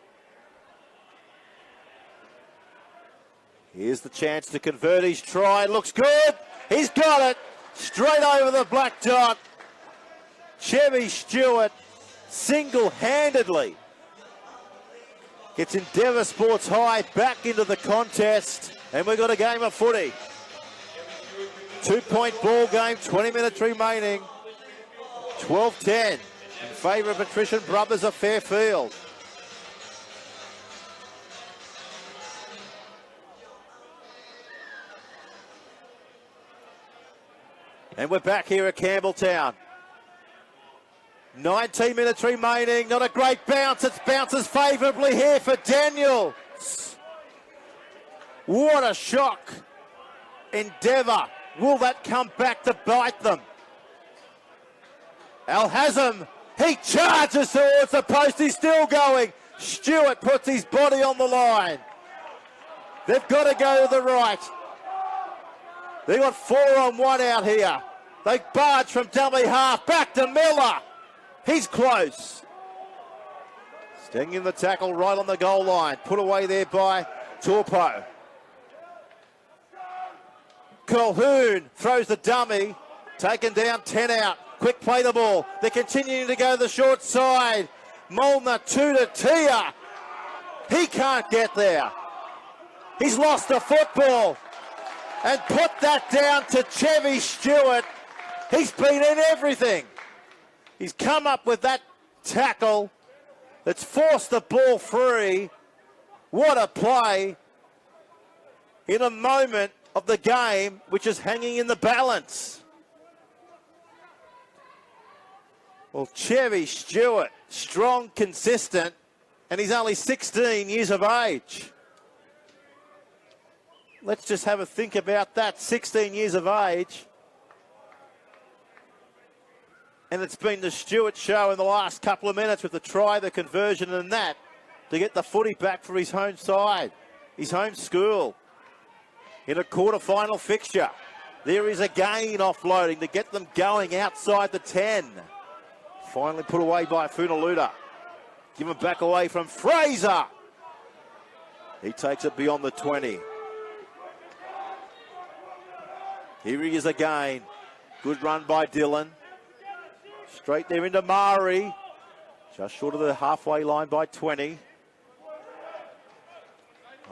Here's the chance to convert his try. Looks good. He's got it. Straight over the black dot. Chevy Stewart single-handedly gets Endeavour Sports High back into the contest. And we've got a game of footy. 2-point ball game, 20 minutes remaining. 12-10 in favour of Patrician Brothers of Fairfield. And we're back here at Campbelltown. 19 minutes remaining. Not a great bounce. It bounces favourably here for Daniels. What a shock. Endeavour. Will that come back to bite them? Al-Hazem. He charges towards the post. He's still going. Stewart puts his body on the line. They've got to go to the right. They've got 4-on-1 out here. They barge from dummy half. Back to Miller. He's close. Stinging the tackle right on the goal line. Put away there by Torpo. Colhoun throws the dummy. Taken down, 10 out. Quick play the ball. They're continuing to go the short side. Molnar to Tia. He can't get there. He's lost the football. And put that down to Chevy Stewart. He's been in everything. He's come up with that tackle that's forced the ball free. What a play in a moment of the game which is hanging in the balance. Well, Chevy Stewart, strong, consistent, and he's only 16 years of age. Let's just have a think about that. 16 years of age. And it's been the Stewart show in the last couple of minutes with the try, the conversion and that to get the footy back for his home side, his home school. In a quarter-final fixture. There is again offloading to get them going outside the 10. Finally put away by Funaluta. Given back away from Fraser. He takes it beyond the 20. Here he is again. Good run by Dillon. Straight there into Mari. Just short of the halfway line by 20.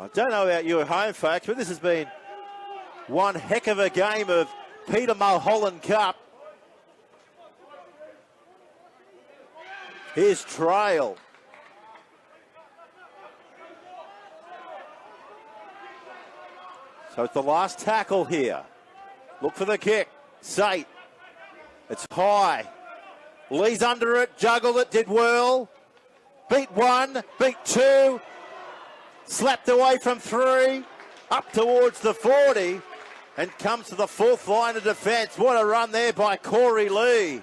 I don't know about you at home, folks, but this has been one heck of a game of Peter Mulholland Cup. Here's Trail. So it's the last tackle here. Look for the kick. Sate. It's high. Lee's under it. Juggled it. Did well. Beat one. Beat two. Slapped away from 3. Up towards the 40. And comes to the fourth line of defence. What a run there by Corey Lee.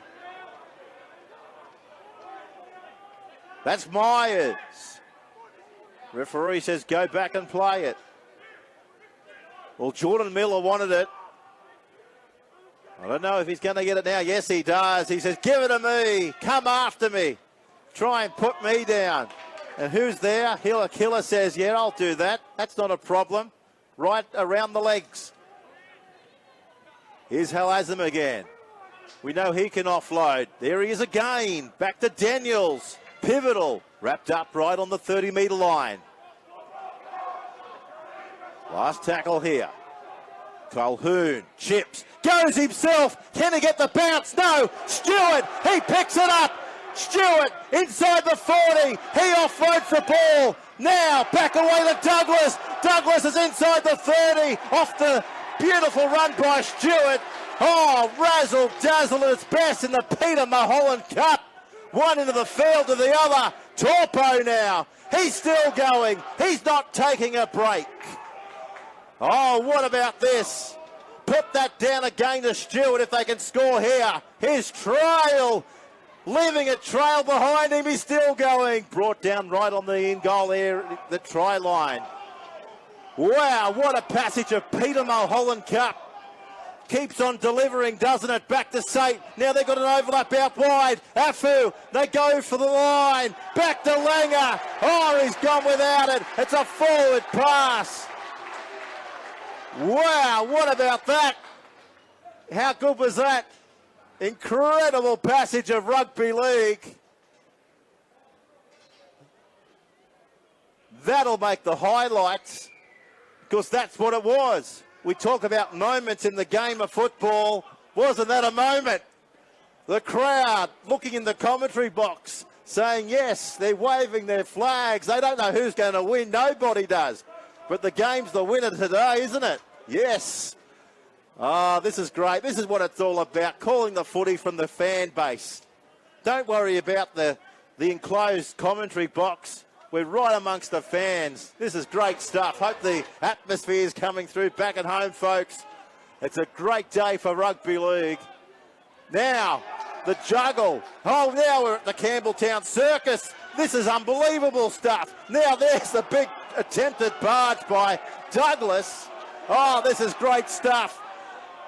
That's Myers. Referee says go back and play it. Well, Jordan Miller wanted it. I don't know if he's going to get it now. Yes, he does. He says, give it to me. Come after me. Try and put me down. And who's there? Hilla Killer says, yeah, I'll do that. That's not a problem. Right around the legs. Here's Halazim again. We know he can offload. There he is again. Back to Daniels. Pivotal. Wrapped up right on the 30-metre line. Last tackle here. Colhoun chips. Goes himself. Can he get the bounce? No. Stewart. He picks it up. Stewart inside the 40. He offloads the ball. Now back away to Douglas. Douglas is inside the 30. Off the beautiful run by Stewart. Oh, razzle dazzle at its best in the Peter Mulholland Cup. One into the field to the other. Torpo now. He's still going. He's not taking a break. Oh, what about this? Put that down again to Stewart if they can score here. Here's Trail. Leaving a trail behind him. He's still going. Brought down right on the in-goal area, the try line. Wow, what a passage of Peter Mulholland Cup. keeps on delivering, doesn't it? Back to Sate. Now they've got an overlap out wide. Afu, they go for the line. Back to Langer. Oh, he's gone without it. It's a forward pass. Wow, what about that? How good was that? Incredible passage of rugby league. That'll make the highlights, because that's what it was. We talk about moments in the game of football. Wasn't that a moment? The crowd looking in the commentary box saying, yes, they're waving their flags. They don't know who's going to win. Nobody does. But the game's the winner today, isn't it? Yes. Oh, this is great. This is what it's all about, calling the footy from the fan base. Don't worry about the enclosed commentary box. We're right amongst the fans. This is great stuff. Hope the atmosphere is coming through back at home, folks. It's a great day for rugby league. Now, the juggle. Oh, now we're at the Campbelltown Circus. This is unbelievable stuff. Now there's the big attempted barge by Douglas. Oh, this is great stuff.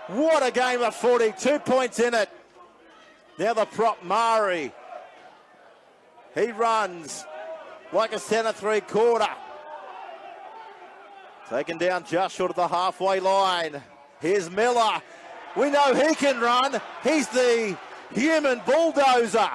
What a game of footy. 2 points in it. Now the prop, Mari. He runs like a centre three-quarter. Taken down just short of the halfway line. Here's Miller. We know he can run. He's the human bulldozer.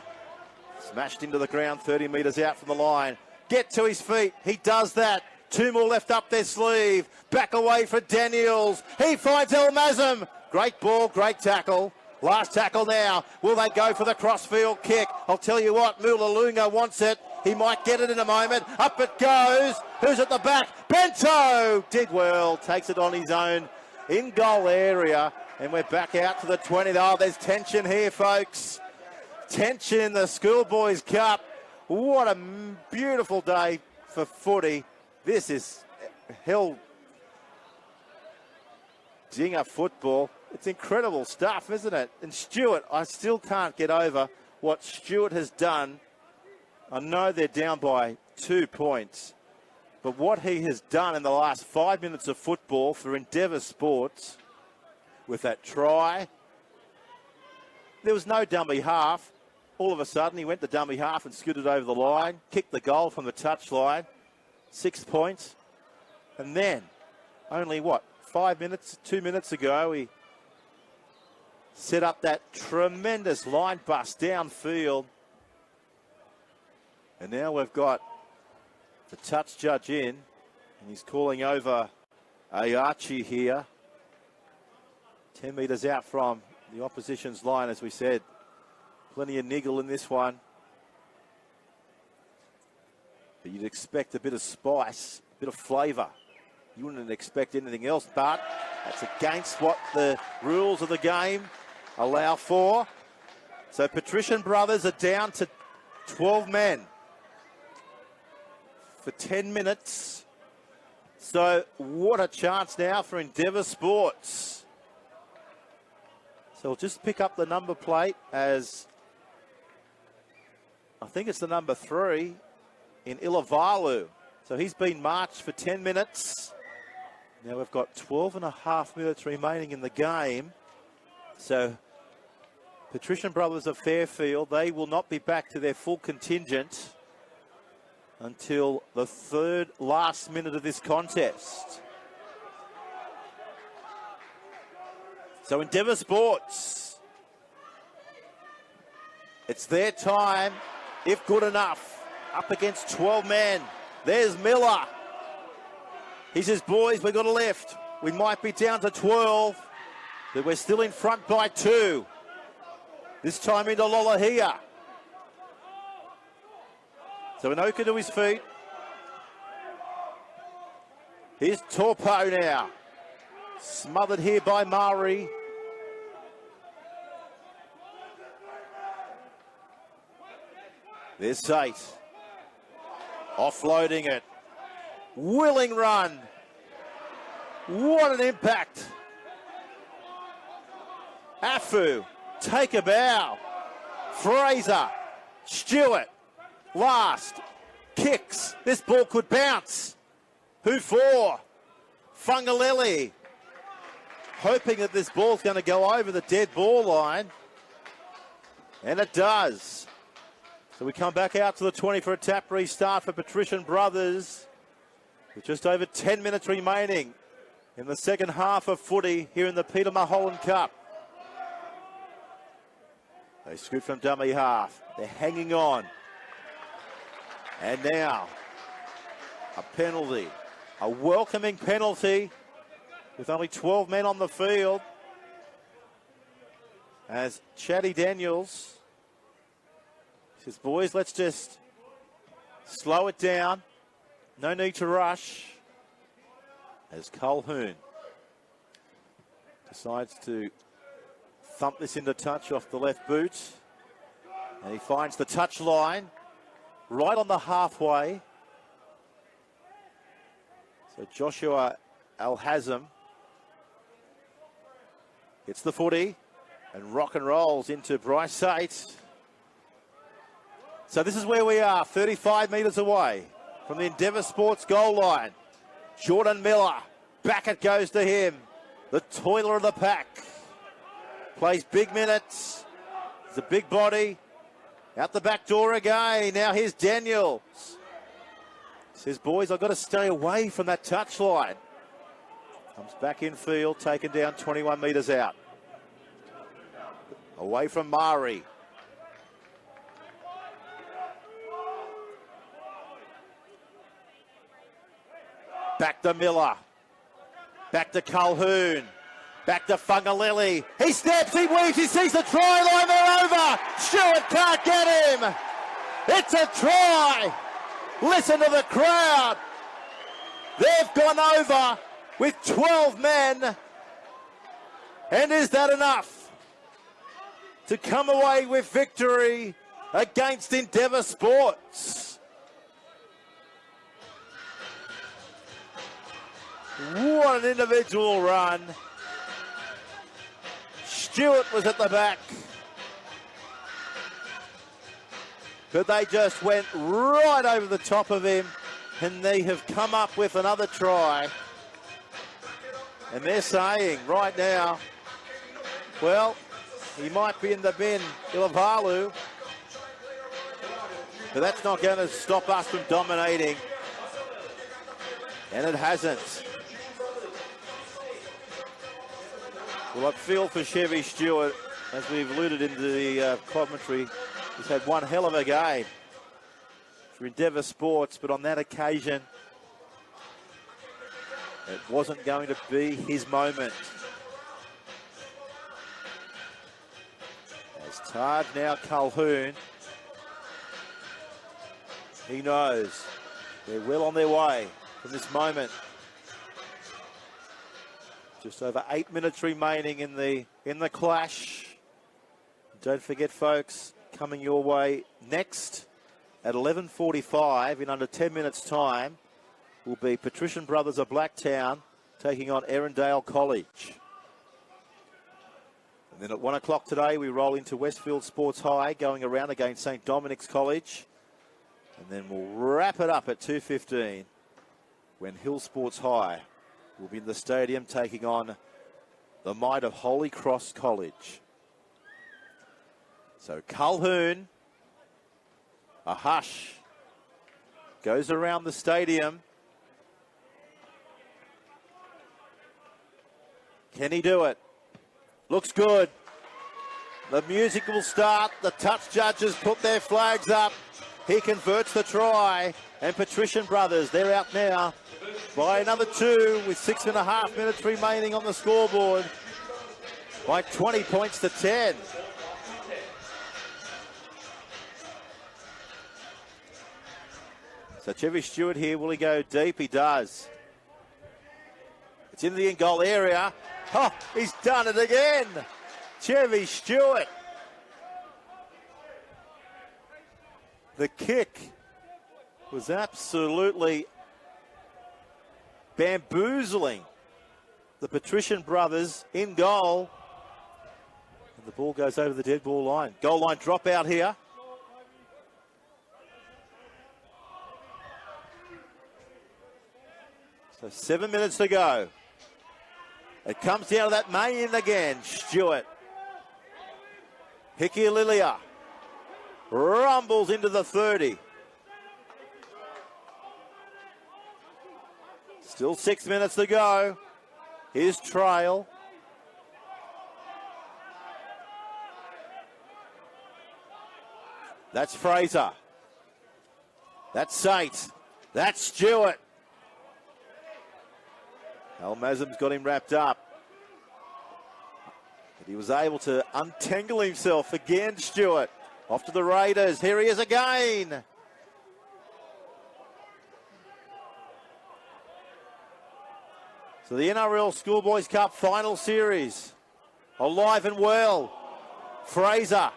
Smashed into the ground 30 metres out from the line. Get to his feet. He does that. 2 more left up their sleeve. Back away for Daniels. He finds El Mazem. Great ball, great tackle. Last tackle now. Will they go for the crossfield kick? I'll tell you what, Mulalunga wants it. He might get it in a moment. Up it goes. Who's at the back? Bento did well. Takes it on his own in goal area. And we're back out to the 20. Oh, there's tension here, folks. Tension in the Schoolboys Cup. What a beautiful day for footy. This is hell dinger football. It's incredible stuff, isn't it? And Stewart, I still can't get over what Stewart has done. I know they're down by 2 points, but what he has done in the last 5 minutes of football for Endeavour Sports with that try, there was no dummy half. All of a sudden, he went to dummy half and scooted over the line, kicked the goal from the touchline, 6 points. And then, only 2 minutes ago, he set up that tremendous line bust downfield. And now we've got the touch judge in, and he's calling over Ayachi here. 10 metres out from the opposition's line, as we said. Plenty of niggle in this one. But you'd expect a bit of spice, a bit of flavour. You wouldn't expect anything else, but that's against what the rules of the game allow for. So Patrician Brothers are down to 12 men for 10 minutes. So what a chance now for Endeavour Sports. So we'll just pick up the number plate as I think it's the number 3 in Ilavalu. So he's been marched for 10 minutes. Now we've got 12.5 minutes remaining in the game. So Patrician Brothers of Fairfield, they will not be back to their full contingent until the third last minute of this contest. So Endeavour Sports, it's their time, if good enough, up against 12 men. There's Miller. He says, boys, we've got a lift. We might be down to 12, but we're still in front by 2. This time into Lolohea. So Anoka to his feet. Here's Torpo now. Smothered here by Murray. There's Sate. Offloading it. Willing run. What an impact. Afu. Take a bow. Fraser. Stewart. Last. Kicks. This ball could bounce. Who for? Fungalelli. hoping that this ball's going to go over the dead ball line. And it does. So we come back out to the 20 for a tap restart for Patrician Brothers. With just over 10 minutes remaining in the second half of footy here in the Peter Mulholland Cup. They scoot from dummy half. They're hanging on. And now, a penalty. A welcoming penalty with only 12 men on the field. As Chatty Daniels says, boys, let's just slow it down. No need to rush. As Colquhoun decides to thump this into touch off the left boot. And he finds the touch line right on the halfway. So Joshua Al-Hazm hits the footy and rock and rolls into Bryce 8. So this is where we are, 35 metres away from the Endeavour Sports goal line. Jordan Miller, back it goes to him. The toiler of the pack. Plays big minutes. He's a big body. Out the back door again. Now here's Daniels. Says, boys, I've got to stay away from that touchline. Comes back in field, taken down 21 metres out. Away from Mari. Back to Miller. Back to Colquhoun. Back to Fungalili. He steps, he weaves, he sees the try line, they're over. Stewart can't get him. It's a try. Listen to the crowd. They've gone over with 12 men. And is that enough to come away with victory against Endeavour Sports? What an individual run. Stewart was at the back. But they just went right over the top of him, and they have come up with another try. And they're saying right now, well, he might be in the bin, Ilavalu, but that's not going to stop us from dominating. And it hasn't. Well, I feel for Chevy Stewart, as we've alluded into the commentary. He's had one hell of a game for Endeavour Sports, but on that occasion, it wasn't going to be his moment. As Taj now Colquhoun, he knows they're well on their way from this moment. Just over 8 minutes remaining in the clash. Don't forget, folks, coming your way next at 11:45 in under 10 minutes' time will be Patrician Brothers of Blacktown taking on Erindale College. And then at 1 o'clock today, we roll into Westfield Sports High, going around against St. Dominic's College. And then we'll wrap it up at 2:15 when Hill Sports High will be in the stadium taking on the might of Holy Cross College. So Colquhoun, a hush, goes around the stadium. Can he do it? Looks good. The music will start. The touch judges put their flags up. He converts the try. And Patrician Brothers, they're out now by another 2 with 6.5 minutes remaining on the scoreboard. By 20 points to 10. So Chevy Stewart here, will he go deep? He does. It's in the in-goal area. Oh, he's done it again. Chevy Stewart. The kick was absolutely bamboozling the Patrician Brothers in goal. And the ball goes over the dead ball line. Goal line drop out here. So 7 minutes to go. It comes down to that main again. Stewart. Hickey Lilia rumbles into the 30. Still 6 minutes to go. Here's Trail. That's Fraser. That's Saint. That's Stewart. Almazam's got him wrapped up. But he was able to untangle himself again, Stewart. Off to the Raiders. Here he is again. So the NRL Schoolboys Cup final series. Alive and well. Fraser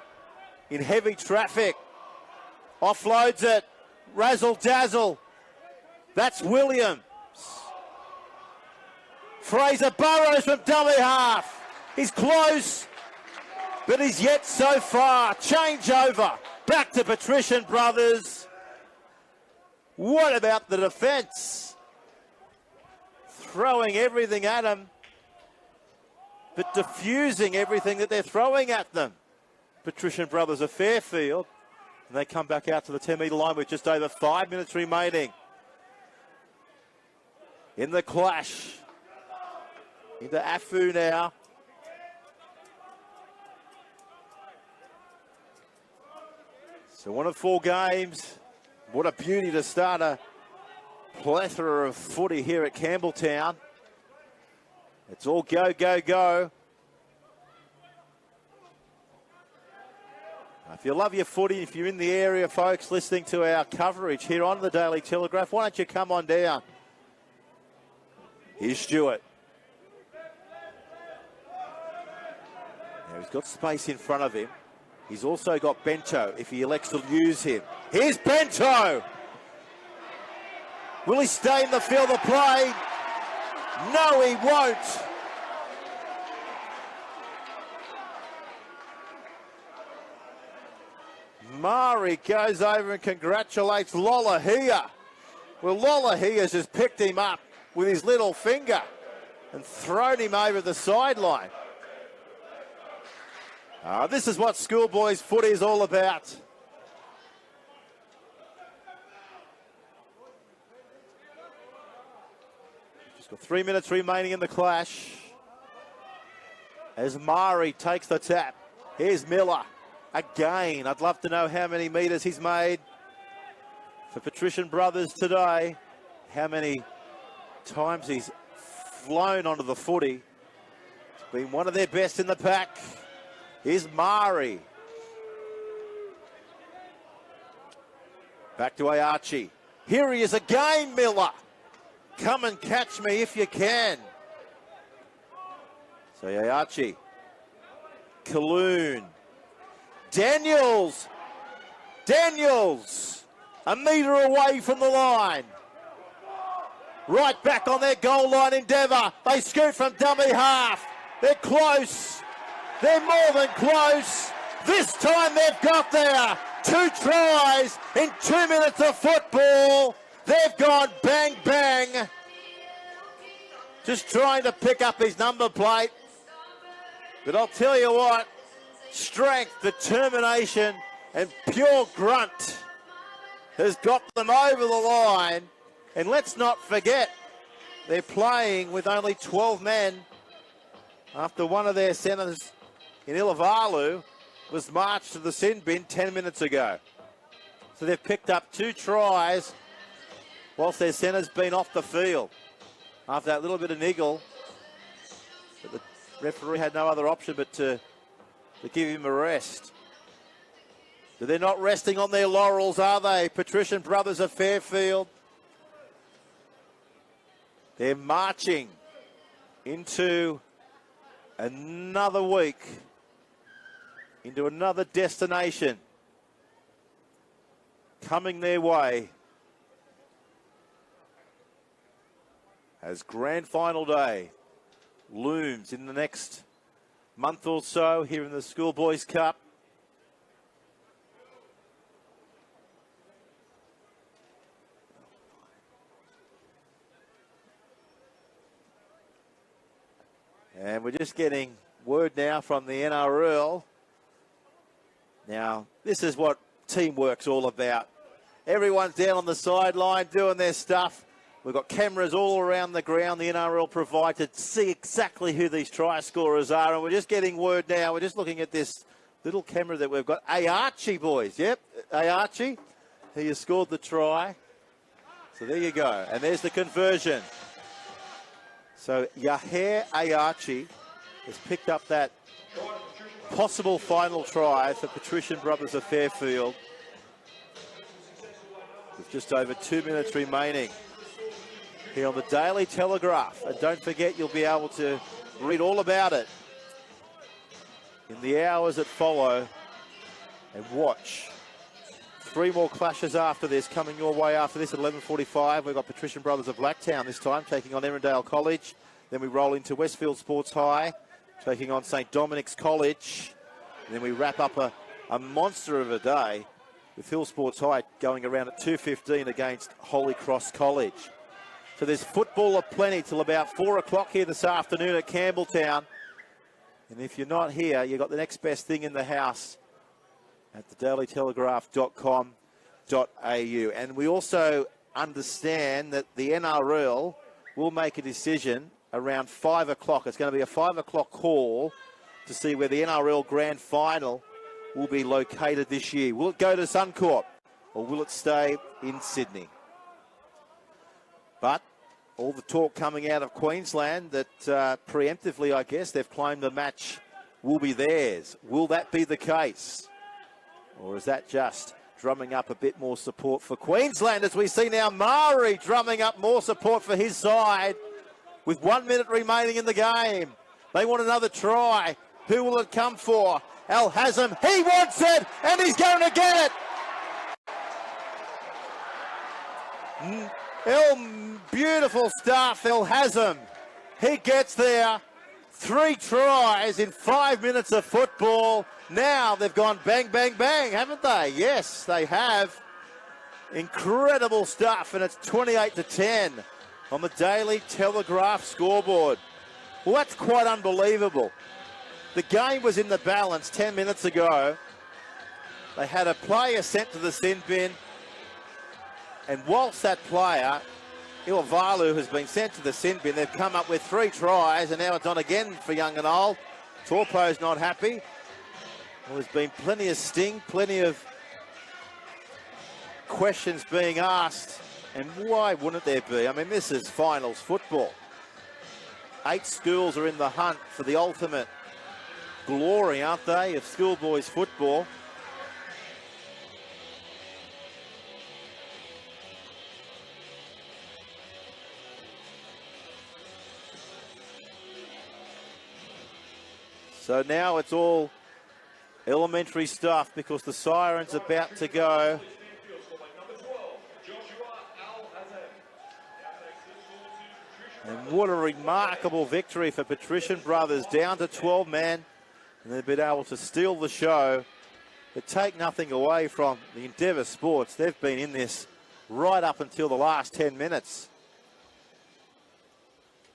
in heavy traffic. Offloads it. Razzle dazzle. That's Williams. Fraser burrows from dummy half. He's close, but he's yet so far. Change over. Back to Patrician Brothers. What about the defence? Throwing everything at him, but diffusing everything that they're throwing at them. Patrician Brothers of Fairfield. And they come back out to the 10-metre line with just over 5 minutes remaining. In the clash. Into Afu now. So 1 of 4 games. What a beauty to start a plethora of footy here at Campbelltown. It's all go, go, go. If you love your footy, if you're in the area, folks, listening to our coverage here on the Daily Telegraph, why don't you come on down? Here's Stewart. Now he's got space in front of him. He's also got Bento if he elects to use him. Here's Bento. Will he stay in the field of play? No, he won't. Mari goes over and congratulates Lolohea. Well, Lolohea's just picked him up with his little finger and thrown him over the sideline. This is what Schoolboys footy is all about. Just got 3 minutes remaining in the clash. As Mari takes the tap. Here's Miller. Again, I'd love to know how many metres he's made for Patrician Brothers today. How many times he's flown onto the footy. It's been one of their best in the pack. Here's Mari. Back to Archie. Here he is again, Miller. Come and catch me if you can. So Archie. Kaloon. Daniels. A metre away from the line. Right back on their goal line, Endeavour. They scoot from dummy half. They're close. They're more than close. This time they've got there. 2 tries in 2 minutes of football. They've gone bang, bang. Just trying to pick up his number plate. But I'll tell you what. Strength, determination, and pure grunt has got them over the line. And let's not forget, they're playing with only 12 men after one of their centres in Ilavalu was marched to the sin bin 10 minutes ago. So they've picked up 2 tries whilst their centre's been off the field. After that little bit of niggle, but the referee had no other option but to give him a rest. But they're not resting on their laurels, are they? Patrician Brothers of Fairfield. They're marching into another week, into another destination coming their way as grand final day looms in the next month or so here in the Schoolboys Cup. And we're just getting word now from the NRL. Now, this is what teamwork's all about. Everyone's down on the sideline doing their stuff. We've got cameras all around the ground the NRL provide to see exactly who these try scorers are. And we're just getting word now. We're just looking at this little camera that we've got. Archie, boys. Yep, Archie. He has scored the try. So there you go. And there's the conversion. So Yaher Archie has picked up that possible final try for Patrician Brothers of Fairfield. With just over 2 minutes remaining here on the Daily Telegraph. And don't forget, you'll be able to read all about it in the hours that follow and watch. 3 more clashes after this, coming your way after this at 11:45. We've got Patrician Brothers of Blacktown this time, taking on Erindale College. Then we roll into Westfield Sports High, taking on St Dominic's College. And then we wrap up a monster of a day with Hill Sports High going around at 2:15 against Holy Cross College. So there's football aplenty till about 4 o'clock here this afternoon at Campbelltown. And if you're not here, you've got the next best thing in the house at thedailytelegraph.com.au. And we also understand that the NRL will make a decision around 5 o'clock. It's going to be a 5 o'clock call to see where the NRL Grand Final will be located this year. Will it go to Suncorp or will it stay in Sydney? But all the talk coming out of Queensland that preemptively, I guess, they've claimed the match will be theirs. Will that be the case? Or is that just drumming up a bit more support for Queensland, as we see now Mari drumming up more support for his side with 1 minute remaining in the game. They want another try. Who will it come for? Al Hazem, he wants it, and he's going to get it. Beautiful stuff, El Hazem. He gets there. 3 tries in 5 minutes of football. Now they've gone bang, bang, bang, haven't they? Yes, they have. Incredible stuff, and it's 28-10 on the Daily Telegraph scoreboard. Well, that's quite unbelievable. The game was in the balance 10 minutes ago. They had a player sent to the sin bin, and whilst that player, Ilavalu, has been sent to the sin bin, they've come up with 3 tries, and now it's on again for young and old. Torpo's not happy. Well, there's been plenty of sting, plenty of questions being asked, and why wouldn't there be? I mean, this is finals football. 8 schools are in the hunt for the ultimate glory, aren't they, of schoolboys football. So now it's all elementary stuff because the siren's about to go. And what a remarkable victory for Patrician Brothers, down to 12 men. And they've been able to steal the show, but take nothing away from the Endeavour Sports. They've been in this right up until the last 10 minutes.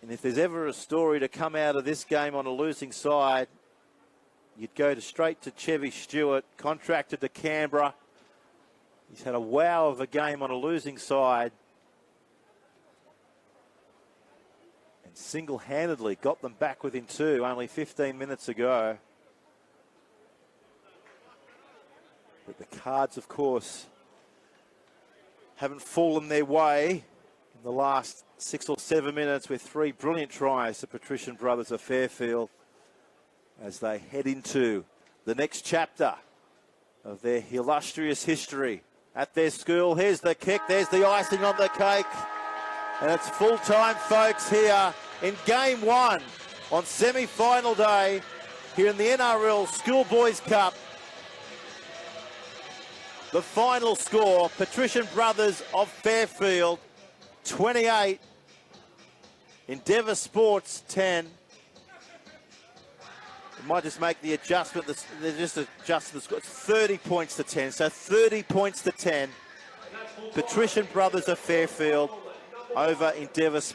And if there's ever a story to come out of this game on a losing side, you'd go straight to Chevy Stewart, contracted to Canberra. He's had a wow of a game on a losing side. And single-handedly got them back within 2 only 15 minutes ago. But the Cards, of course, haven't fallen their way in the last 6 or 7 minutes with 3 brilliant tries to Patrician Brothers of Fairfield as they head into the next chapter of their illustrious history at their school. Here's the kick, there's the icing on the cake, and it's full-time, folks, here in Game 1 on semi-final day here in the NRL Schoolboys Cup. The final score, Patrician Brothers of Fairfield 28, Endeavour Sports 10. We might just make the adjustment. They just adjust the score. It's 30 points to 10. So 30 points to 10. Patrician Brothers of Fairfield over Endeavour Sports.